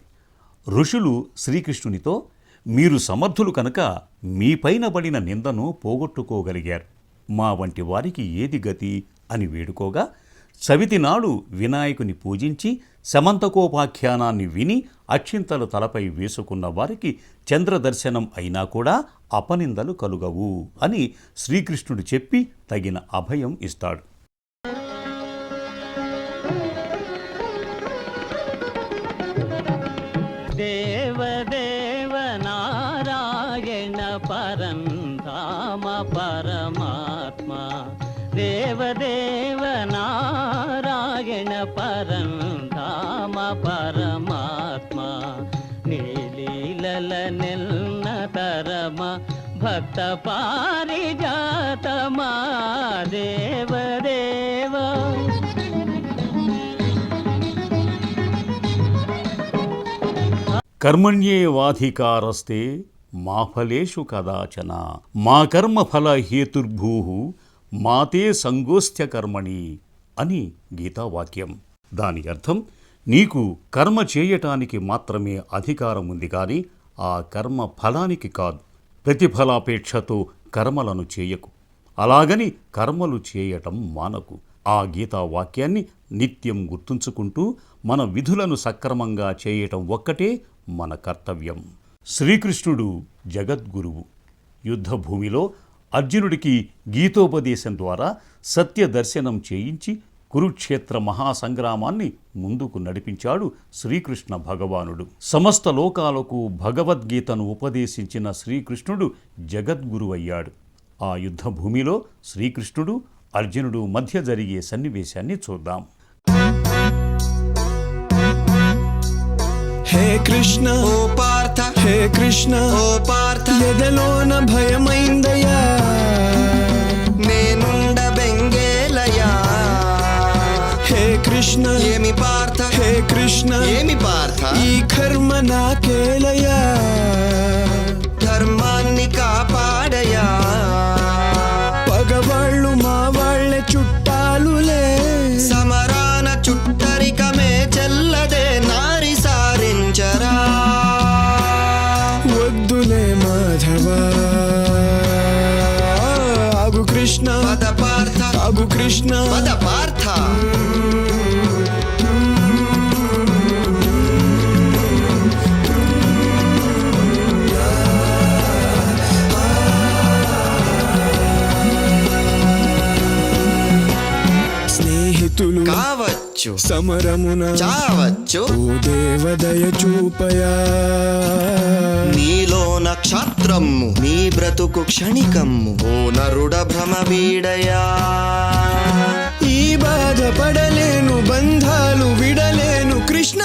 ఋషులు శ్రీకృష్ణునితో, మీరు సమర్థులు కనుక మీపైన పడిన నిందను పోగొట్టుకోగలిగారు, మా వంటి వారికి ఏది గతి అని వేడుకోగా, చవితి నాడు వినాయకుని పూజించి సమంతకోపాఖ్యానాన్ని విని అక్షింతలు తలపై వేసుకున్న వారికి చంద్రదర్శనం అయినా కూడా అపనిందలు కలుగవు అని శ్రీకృష్ణుడు చెప్పి తగిన అభయం ఇస్తాడు. దేవదేవ నారాయణ పరంధామ పరమాత్మ, దేవదేవ నారాయణ పరంధామ పరమాత్మ, నీలీలల నిల్న తరమ భక్త పారిజాతమా దేవదేవ. కర్మణ్యేవాధికారస్తే మా ఫలేషు కదాచన మా కర్మఫల హేతుర్భూ మాతే సంగోస్థ్య కర్మణి అని గీతావాక్యం. దాని అర్థం, నీకు కర్మ చేయటానికి మాత్రమే అధికారం ఉంది కానీ ఆ కర్మ ఫలానికి కాదు. ప్రతిఫలాపేక్షతో కర్మలను చేయకు, అలాగని కర్మలు చేయటం మానకు. ఆ గీతావాక్యాన్ని నిత్యం గుర్తుంచుకుంటూ మన విధులను సక్రమంగా చేయటం ఒక్కటే మన కర్తవ్యం. శ్రీకృష్ణుడు జగద్గురువు. యుద్ధభూమిలో అర్జునుడికి గీతోపదేశం ద్వారా సత్య దర్శనం చేయించి కురుక్షేత్ర మహాసంగ్రామాన్ని ముందుకు నడిపించాడు శ్రీకృష్ణ భగవానుడు. సమస్త లోకాలకు భగవద్గీతను ఉపదేశించిన శ్రీకృష్ణుడు జగద్గురువయ్యాడు. ఆ యుద్ధభూమిలో శ్రీకృష్ణుడు అర్జునుడు మధ్య జరిగే సన్నివేశాన్ని చూద్దాం. హే కృష్ణ ఓ పార్థ, హే కృష్ణ ఓ పార్థ, ఎదలోన భయమైందయ్యా, నేనుండ బెంగేలయ్యా. హే కృష్ణ ఏమి పార్థ, హే కృష్ణ ఏమి పార్థ, ఈ కర్మ నాకేలయ్యా, ధర్మాన్ని కాపాడయా. పగవాళ్ళు మా వాళ్ళే చుట్టాలులే, సమరాన చుట్టరికమే చెల్లదే, నారి సారించరా. వద్దులే మాధవా, ఆగు కృష్ణ పద పార్థ, ఆగు కృష్ణ పద పార్థ. కావచ్చు సమరమున చావచ్చు, ఓ దేవదయ చూపయా. నీలో నక్షత్రము నీ బ్రతుకు క్షణికమ్ము, ఓ నరుడ భ్రమ వీడయా. ఈ బాధపడలేను, బంధాలు విడలేను కృష్ణ,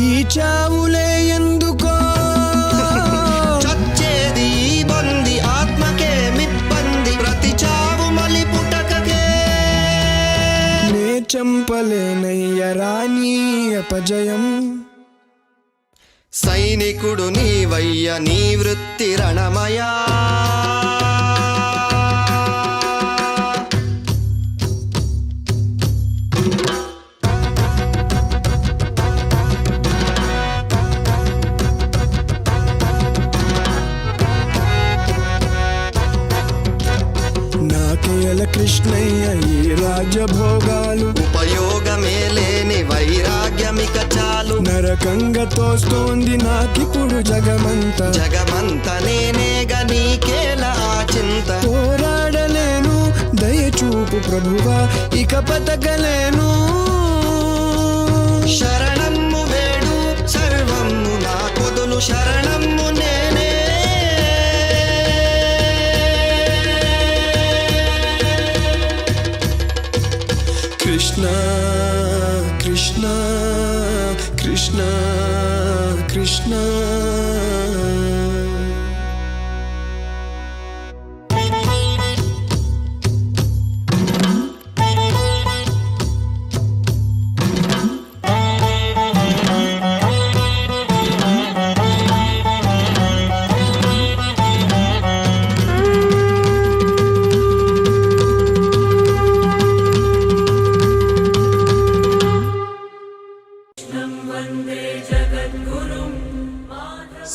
ఈ చావులే ఎందుకో. చచ్చేది ఈ బంది, ఆత్మకే మిబ్బంది, ప్రతి చావు మలి పుటకకే. చంపలేనయ్యరా నీ అపజయం, సైనికుడు నీవయ్య, నీ వృత్తి రణమయా. నాకేల కృష్ణయ్య ఈ రాజభోగాలు, ఉపయోగమే లేని వైరాగ్యమిక చాలు. నరకంగా తోస్తోంది నాకిప్పుడు జగమంత, జగమంత నేనేగా నీకేల ఆ చింత. పోరాడలేను దయచూపు ప్రభువా, ఇక బతకలేను. శరణమ్ము వేడు సర్వమ్ము నా పొదులు, శరణమ్ము నేనే. కృష్ణ కృష్ణ కృష్ణ కృష్ణ.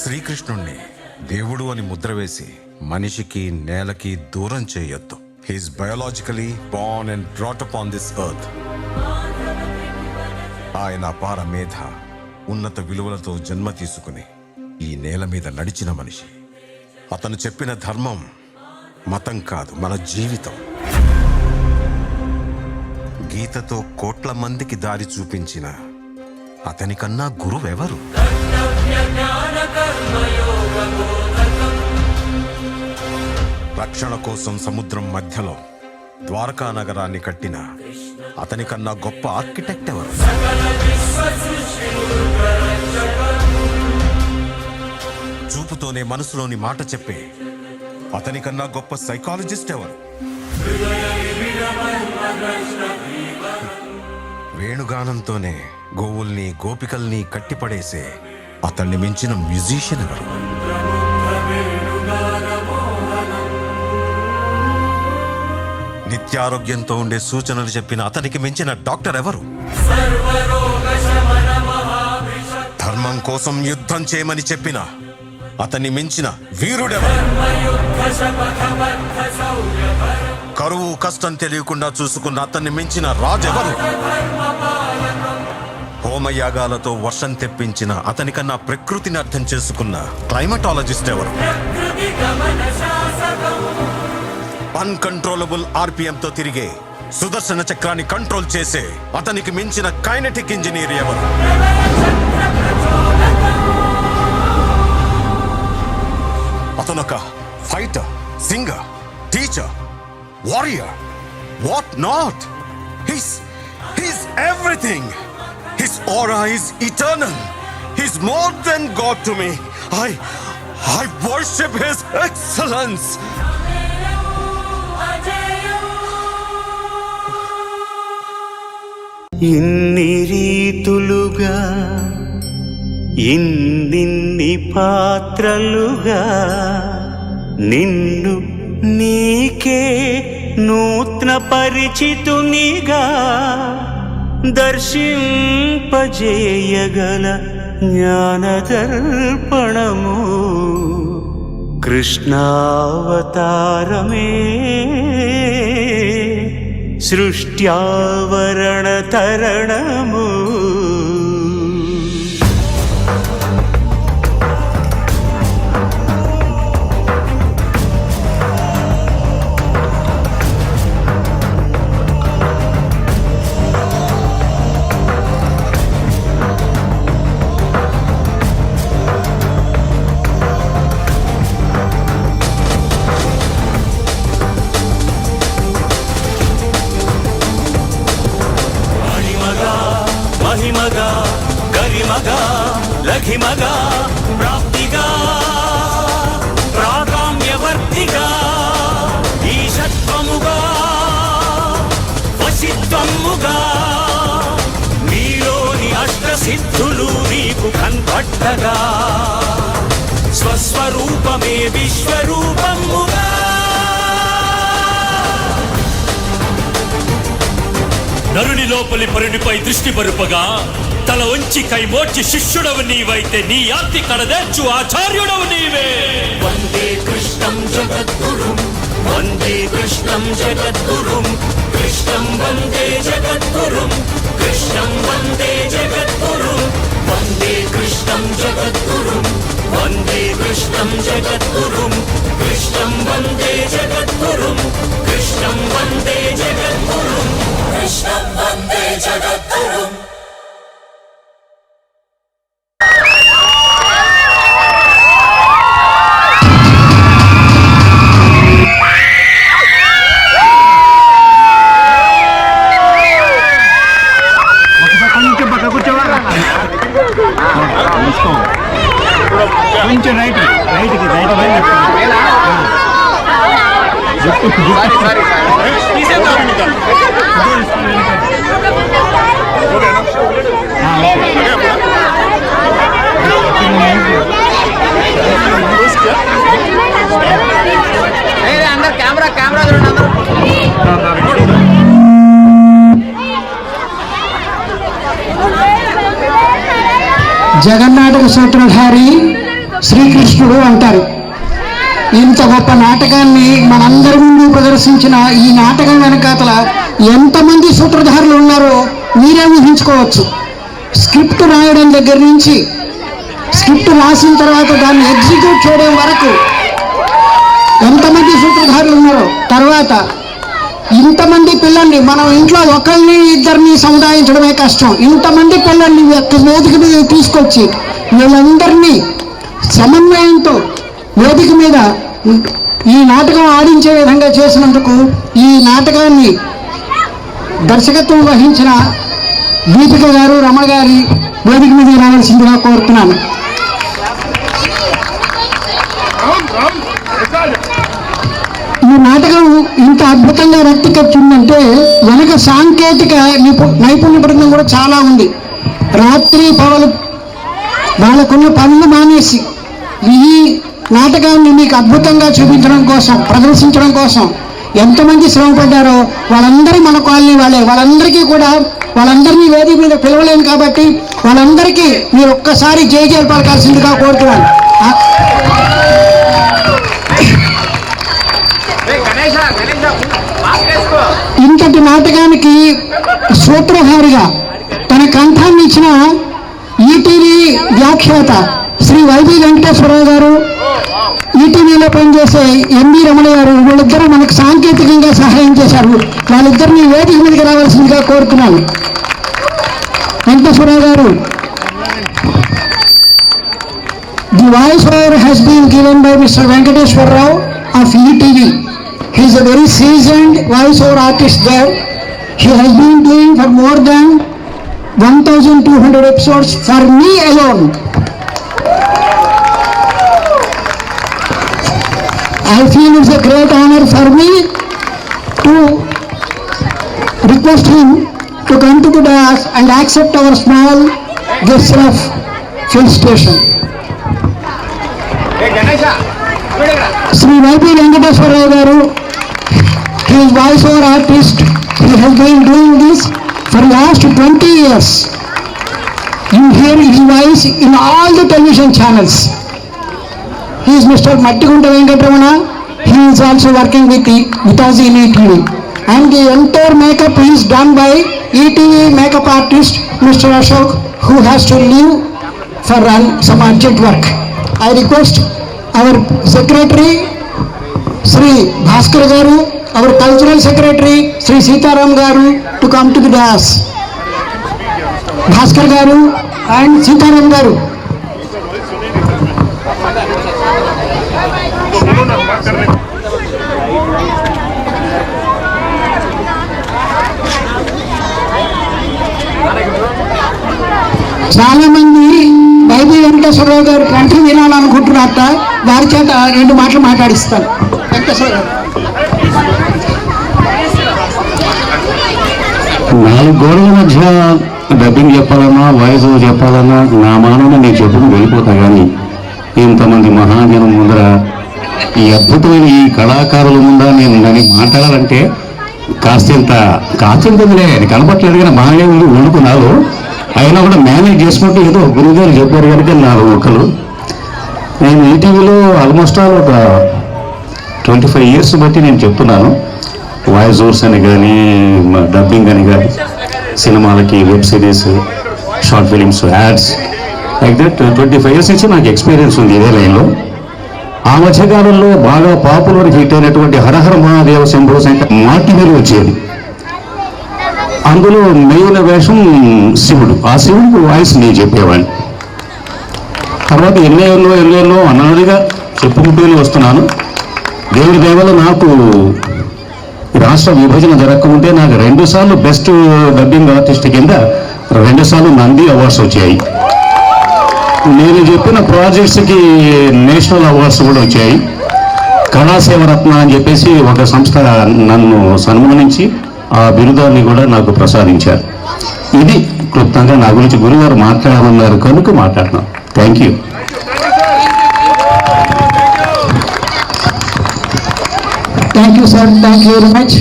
శ్రీకృష్ణుణ్ణి దేవుడు అని ముద్ర వేసి మనిషికి నేలకి దూరం చేయొద్దు. He is biologically born and brought up on this earth. ఆయన అపార మేధ, ఉన్నత విలువలతో జన్మ తీసుకుని ఈ నేల మీద నడిచిన మనిషి. అతను చెప్పిన ధర్మం మతం కాదు, మన జీవితం. గీతతో కోట్ల మందికి దారి చూపించిన అతనికన్నా గురువెవరు? రక్షణ కోసం సముద్రం మధ్యలో ద్వారకా నగరాన్ని కట్టిన అతనికన్నా గొప్ప ఆర్కిటెక్ట్ ఎవరు? చూపుతోనే మనసులోని మాట చెప్పే అతనికన్నా గొప్ప సైకాలజిస్ట్ ఎవరు? వేణుగానంతోనే గోవుల్ని గోపికల్ని కట్టిపడేసే అతన్ని మించిన మ్యూజిషియన్ ఎవరు? నిత్యారోగ్యంతో ఉండే సూచనలు చెప్పిన అతనికి మించిన డాక్టర్ ఎవరు? ధర్మం కోసం యుద్ధం చేయమని చెప్పిన అతన్ని మించిన వీరుడెవరు? కరువు కష్టం తెలియకుండా చూసుకున్న అతన్ని మించిన రాజెవరు? హోమయాగాలతో వర్షం తెప్పించిన అతనికన్నా ప్రకృతిని అర్థం చేసుకున్న క్లైమటాలజిస్ట్ ఎవరు? అన్కంట్రోలబుల్ ఆర్పిఎంతో తిరిగే సుదర్శన చక్రాన్ని కంట్రోల్ చేసే అతనికి మించిన కైనెటిక్ ఇంజనీర్ ఎవరు? అతనొక fighter, singer, teacher, warrior, what not. He's everything. His aura is eternal. He's more than God to me. I worship His excellence. ఇన్ని రీతులుగా ఇన్నిన్ని పాత్రలుగా నిన్ను నీకే నూతన పరిచితునిగా దర్శింపజేయగల జ్ఞానదర్పణము కృష్ణావతారమే సృష్ట్యావరణ తరణము. మహిమగా గరిమగా లఘిమగా ప్రాప్తిగా ప్రాగామ్యవర్తిగా ఈశత్వముగా వశిత్వముగా నీలోని అష్టసిద్ధులు నీకు కన్పట్టగా స్వస్వరూపమే విశ్వరూపముగా నరుని లోపలి పరునిపై దృష్టి పరుపగా తల వంచి కైమోర్చి శిష్యుడవు నీవైతే నీ యాత్రి కడదేర్చు ఆచార్యుడవు నీవే. వందే కృష్ణం జగద్గురుం వందే కృష్ణం జగద్గురుం కృష్ణం వందే జగద్గురుం కృష్ణం వందే జగద్గురుం వందే కృష్ణం జగద్గురుం వందే కృష్ణం జగద్గురుం కృష్ణం వందే జగద్గురుం కృష్ణం వందే జగద్గురుం కృష్ణం వందే జగద్గురుం. కొంచెం రైట్కి అందరు కెమెరా చూడండి. జగన్నాటక సూత్రధారి శ్రీకృష్ణుడు అంటారు. ఇంత గొప్ప నాటకాన్ని మనందరి ముందు ప్రదర్శించిన ఈ నాటకం వెనకాతల ఎంతమంది సూత్రధారులు ఉన్నారో మీరే ఊహించుకోవచ్చు. స్క్రిప్ట్ రాయడం దగ్గర నుంచి స్క్రిప్ట్ రాసిన తర్వాత దాన్ని ఎగ్జిక్యూట్ చేయడం వరకు ఎంతమంది సూత్రధారులు ఉన్నారో, తర్వాత ఇంతమంది పిల్లల్ని మనం ఇంట్లో ఒకరిని ఇద్దరిని సముదాయించడమే కష్టం. ఇంతమంది పిల్లల్ని వేదిక మీద తీసుకొచ్చి వీళ్ళందరినీ సమన్వయంతో వేదిక మీద ఈ నాటకం ఆడించే విధంగా చేసినందుకు ఈ నాటకాన్ని దర్శకత్వం వహించిన దీపిక గారు, రమణ గారి వేదిక మీద రావాల్సిందిగా కోరుతున్నాను. ఈ నాటకం ఇంత అద్భుతంగా రక్తికచ్చిందంటే వెనక సాంకేతిక నైపుణ్య బృందం కూడా చాలా ఉంది. రాత్రి పగలు వాళ్ళకున్న పనులు మానేసి ఈ నాటకాన్ని మీకు అద్భుతంగా చూపించడం కోసం, ప్రదర్శించడం కోసం ఎంతమంది శ్రమ పడ్డారో వాళ్ళందరూ మన కాలనీ వాళ్ళే. వాళ్ళందరినీ వేదిక మీద పిలవలేను కాబట్టి వాళ్ళందరికీ మీరు ఒక్కసారి జయజయలు పలకాల్సిందిగా కోరుతున్నాను. ఇంతటి నాటకానికి సూత్రధారిగా తన కంఠాన్ని ఇచ్చిన ఈటీవీ వ్యాఖ్యాత శ్రీ వైవి వెంకటేశ్వరరావు గారు, ఈటీవీలో పనిచేసే ఎంబి రమణ గారు, వీళ్ళిద్దరూ మనకు సాంకేతికంగా సహాయం చేశారు. వాళ్ళిద్దరిని వేదిక మీదకి రావాల్సిందిగా కోరుతున్నాను. వెంకటేశ్వరరావు గారు, the voice over has been given by mister Venkateswara Rao of ETV. He is a very seasoned voice-over artist there. He has been doing for more than 1,200 episodes for me alone. I feel it's a great honor for me to request him to come to the dais and accept our small gesture of Phil Station. Sri YP Venkateswara Rao garu, he is voice-over artist. He has been doing this for last 20 years. You hear his voice in all the television channels. He is Mr. Mattigunta Venkatramana. He is also working with us in ETV. And the entire makeup is done by ETV makeup artist Mr. Ashok, who has to leave for some urgent work. I request our secretary Sri Bhaskar garu, our cultural secretary Sri Sitaram garu to come to the dais. Bhaskar garu and Sitaram garu. చాలా మంది వైవి వెంకటేశ్వరరావు గారు కంఠం వినాలనుకుంటున్నారట. వారి చేత 2 మాటలు మాట్లాడిస్తాను. వెంకటేశ్వర గారు. 4 గోడల మధ్య డబ్బింగ్ చెప్పాలన్నా, వాయిస్ ఓవర్ చెప్పాలన్నా నా మానవుని నేను చెప్పుకుని వెళ్ళిపోతా. కానీ ఇంతమంది మహాజనం ముందర, ఈ అద్భుతమైన ఈ కళాకారుల ముందర నేను మాట్లాడాలంటే కాస్తంతలే కనపట్లేదు. కానీ మహాదేవులు వండుకున్నారు. అయినా కూడా మేనేజ్ చేసుకుంటూ ఏదో గురువుగారు చెప్పారు కనుక 4 మొక్కలు. నేను ఈటీవీలో ఆల్మోస్ట్ ఆల్ ఒక 25 years బట్టి నేను చెప్తున్నాను. వాయిస్ ఓవర్స్ అని కానీ, డబ్బింగ్ అని కానీ, సినిమాలకి, web series, short films, ads, like that 25 years నుంచి నాకు ఎక్స్పీరియన్స్ ఉంది ఇదే లైన్లో. ఆ మధ్యకాలంలో బాగా పాపులర్ హిట్ అయినటువంటి హరహర మహాదేవ శంభో శంకర్ మాటి మీద వచ్చేది. అందులో మెయిన్ వేషం శివుడు. ఆ శివుడికి వాయిస్ నేను చెప్పేవాడిని. తర్వాత ఎన్నో అన్నదిగా చెప్పుకుంటూనే వస్తున్నాను. దేవుడి దయవల్ల నాకు రాష్ట్ర విభజన జరగకముందే నాకు 2 సార్లు బెస్ట్ డబ్బింగ్ ఆర్టిస్ట్ కింద 2 సార్లు నంది అవార్డ్స్ వచ్చాయి. నేను చెప్పిన ప్రాజెక్ట్స్కి నేషనల్ అవార్డ్స్ కూడా వచ్చాయి. కళాసేవరత్న అని చెప్పేసి ఒక సంస్థ నన్ను సన్మానించి ఆ బిరుదాన్ని కూడా నాకు ప్రసాదించారు. ఇది క్లుప్తంగా నా గురించి గురుగారు మాట్లాడమన్నారు కనుక మాట్లాడినాం. Thank you. Thank you sir, thank you very much.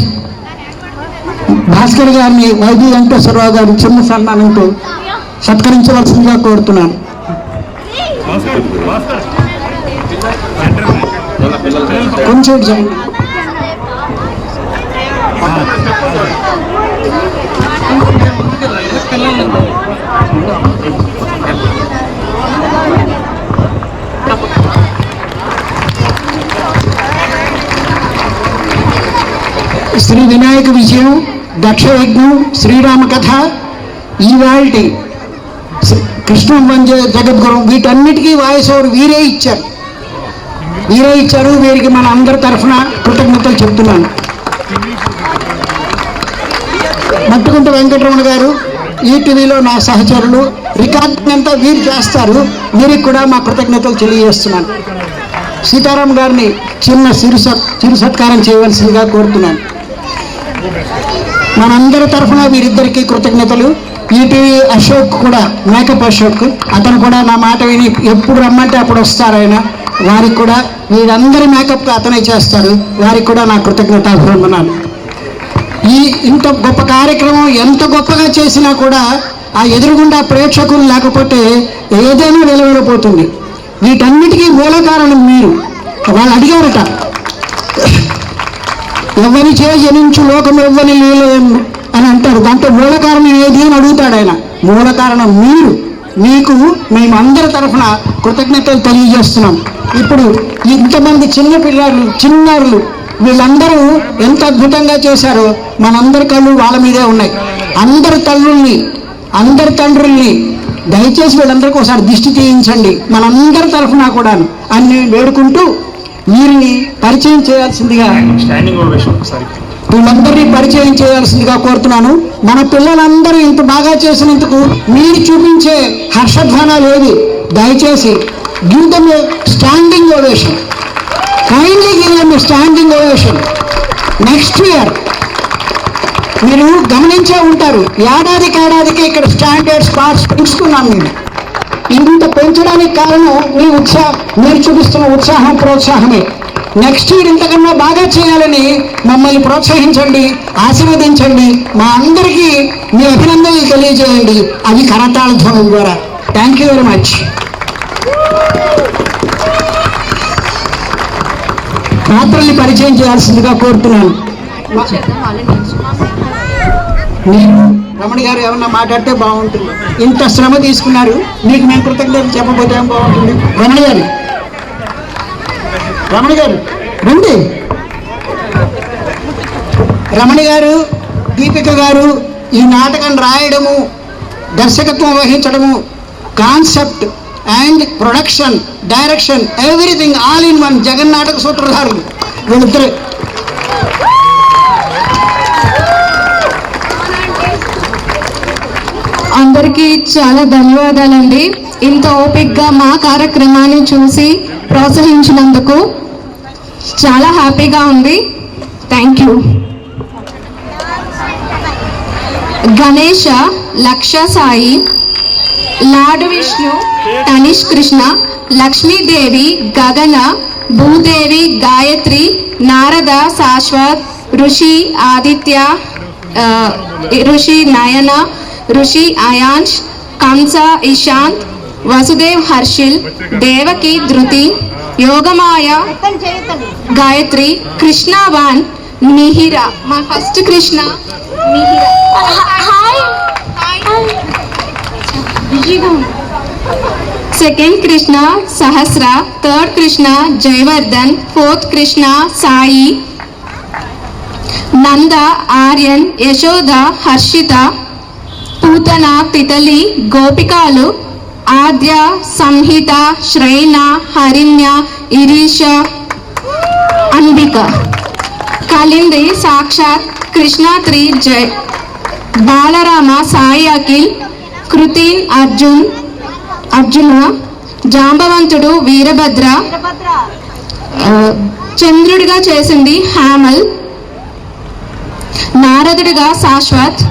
Bhaskar గారిని వైవి వెంకటేశ్వరరావు గారు చిన్న సన్మానంతో సత్కరించవలసిందిగా కోరుతున్నాను. కొంచెం చేయండి. శ్రీ వినాయక విజయం, దక్షయజ్ఞం, శ్రీరామ కథ, ఈవాల్టి కృష్ణం వంజే జగద్గురం, వీటన్నిటికీ వాయిస్ ఓవర్ వీరే ఇచ్చారు. వీరికి మన అందరి తరఫున కృతజ్ఞతలు చెప్తున్నాను. మట్టుకుంట వెంకటరమణ గారు ఈటీవీలో నా సహచరులు, రికార్డింగ్ అంతా వీరు చేస్తారు. వీరికి కూడా మా కృతజ్ఞతలు తెలియజేస్తున్నాను. సీతారాం గారిని చిన్న చిరు సత్కారం చేయవలసిందిగా కోరుతున్నాను. మనందరి తరఫున వీరిద్దరికీ కృతజ్ఞతలు. ఈటీవీ అశోక్ కూడా, మేకప్ అశోక్, అతను కూడా నా మాట విని ఎప్పుడు రమ్మంటే అప్పుడు వస్తారు ఆయన. వారికి కూడా, వీరందరి మేకప్ అతనే చేస్తారు, వారికి కూడా నా కృతజ్ఞతాభివందనాలు. ఇంత గొప్ప కార్యక్రమం ఎంత గొప్పగా చేసినా కూడా ఆ ఎదురుగుండా ప్రేక్షకులు లేకపోతే ఏదైనా వెలువడిపోతుంది. వీటన్నిటికీ మూల కారణం మీరు. వాళ్ళు అడిగారట, ఎవరి చే జనించు లోకం ఎవ్వని లేలేము అని అంటారు. దాంట్లో మూల కారణం ఏది అని అడుగుతాడు ఆయన. మూల కారణం మీరు. మీకు మేము అందరి తరఫున కృతజ్ఞతలు తెలియజేస్తున్నాం. ఇప్పుడు ఇంతమంది చిన్నారులు వీళ్ళందరూ ఎంత అద్భుతంగా చేశారో మనందరి కళ్ళు వాళ్ళ మీదే ఉన్నాయి. అందరి తల్లుల్ని, అందరి తండ్రుల్ని దయచేసి వీళ్ళందరికీ ఒకసారి దిష్టి తీయించండి మనందరి తరఫున కూడా అని నేను వేడుకుంటూ, వీరిని పరిచయం చేయాల్సిందిగా, వీళ్ళందరినీ పరిచయం చేయాల్సిందిగా కోరుతున్నాను. మన పిల్లలందరూ ఇంత బాగా చేసినందుకు మీరు చూపించే హర్షధ్వానాలు ఏది, దయచేసి give them a standing ovation. Kindly give them a standing ovation. Next year మీరు గమనించే ఉంటారు, ఏడాదికి ఇక్కడ స్టాండర్డ్ స్పాట్స్ పెంచుకున్నాం. మేము ఇంత పెంచడానికి కారణం మీరు చూపిస్తున్న ఉత్సాహం, ప్రోత్సాహమే. నెక్స్ట్ ఇయర్ ఇంతకన్నా బాగా చేయాలని మమ్మల్ని ప్రోత్సహించండి, ఆశీర్వదించండి. మా అందరికీ మీ అభినందనలు తెలియజేయండి, అది కరతాళ ధ్వనుల ద్వారా. Thank you very much. పాత్రల్ని పరిచయం చేయాల్సిందిగా కోరుతున్నాను. రమణ గారు ఏమన్నా మాట్లాడితే బాగుంటుంది. ఇంత శ్రమ తీసుకున్నారు, మీకు మేము కృతజ్ఞతలు చెప్పబోతే ఏం బాగుంటుంది. రమణ గారు రండి. రమణ గారు, దీపిక గారు ఈ నాటకం రాయడము, దర్శకత్వం వహించడము, concept and production, direction, everything all in one జగన్నాటక సూత్రధారులు వీళ్ళిద్దరే. అందరికీ చాలా ధన్యవాదాలండి. ఇంత ఓపిక్గా మా కార్యక్రమాన్ని చూసి ప్రోత్సహించినందుకు చాలా హ్యాపీగా ఉంది. Thank you. గణేష, లక్ష సాయి, లాడు విష్ణు, తనిష్ కృష్ణ, లక్ష్మీదేవి, గగన, భూదేవి, గాయత్రి, నారద, శాశ్వత్, ఋషి ఆదిత్య, ఋషి నయన, ఋషి అయాంష్, కంస ఇషాంత్, వసుదేవ్ హర్షిల్, దేవకి ధృతి, యోగమాయ, గాయత్రి, కృష్ణవాన్, మిహిర, మా ఫస్ట్ కృష్ణ మిహిర, సెకండ్ కృష్ణ సహస్ర, థర్డ్ కృష్ణ జయవర్ధన్, ఫోర్త్ కృష్ణ సాయి, నంద, ఆర్యన్, యశోద, హర్షిత, పూతన, తితలి, గోపికాలు, ఆద్య, సంహిత, శ్రైన, హరిణ్య, ఇరీష, అంబిక, కలింది, సాక్షాత్, కృష్ణాత్రి, జయ, బాలరామ, సాయి అఖిల్, కృతిన్, అర్జున, జాంబవంతుడు, వీరభద్ర, చంద్రుడిగా చేసింది హామల్, నారదుడిగా శాశ్వత్,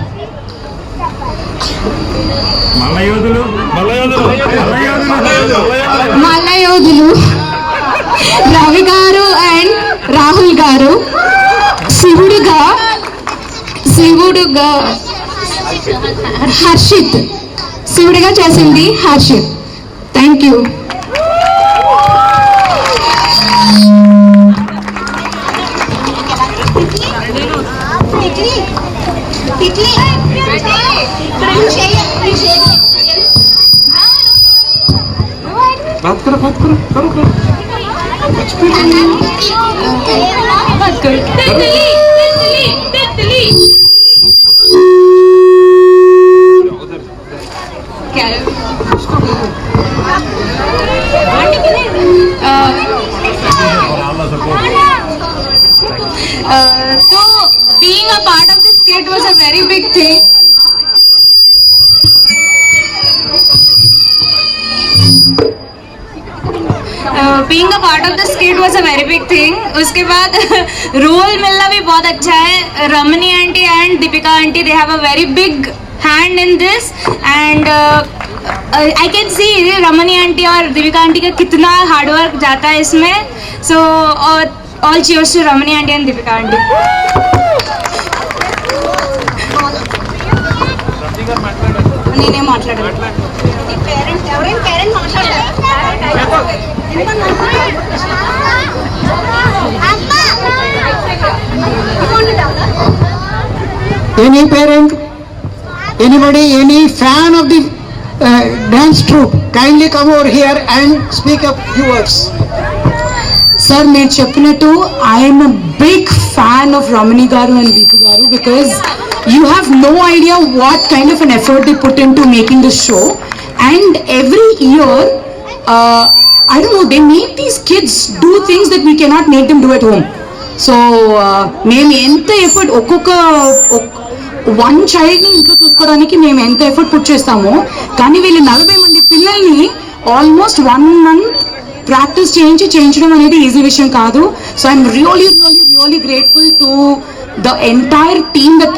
మల్లయోధులు రవి గారు అండ్ రాహుల్ గారు, శివుడుగా హర్షిత్, శివుడిగా చేసింది Harshit. Thank you. So being a part of this skit was a very big thing. Being a part of the skit was a very big thing. उसके बाद रोल मिलना भी बहुत अच्छा है. Ramani aunty and Deepika aunty, they have a very big hand in this and I can see Ramani aunty और दीपिका आंटी का कितना हार्ड वर्क जाता है इसमें. So all cheers to Ramani aunty and Deepika aunty. నేనే మాట్లాడాలి. Any parent, anybody, any fan of the dance troupe, kindly come over here and speak a few words. Sir, మీరు చెప్పినట్టు I'm a big fan of Ramani garu and Deepu garu because you have no idea what kind of an effort they put into making this show and every year I don't know, they make these kids do things that we cannot make them do at home. So మేము ఎంత ఎఫర్ట్ ఒక్కొక్క వన్ చైల్డ్ని ఇంట్లో చూసుకోవడానికి మేము ఎంత ఎఫర్ట్ పుట్ చేస్తామో, కానీ వీళ్ళు 40 మంది పిల్లల్ని ఆల్మోస్ట్ 1 month ప్రాక్టీస్ చేయించడం అనేది ఈజీ విషయం కాదు. So I'm really grateful to the entire team that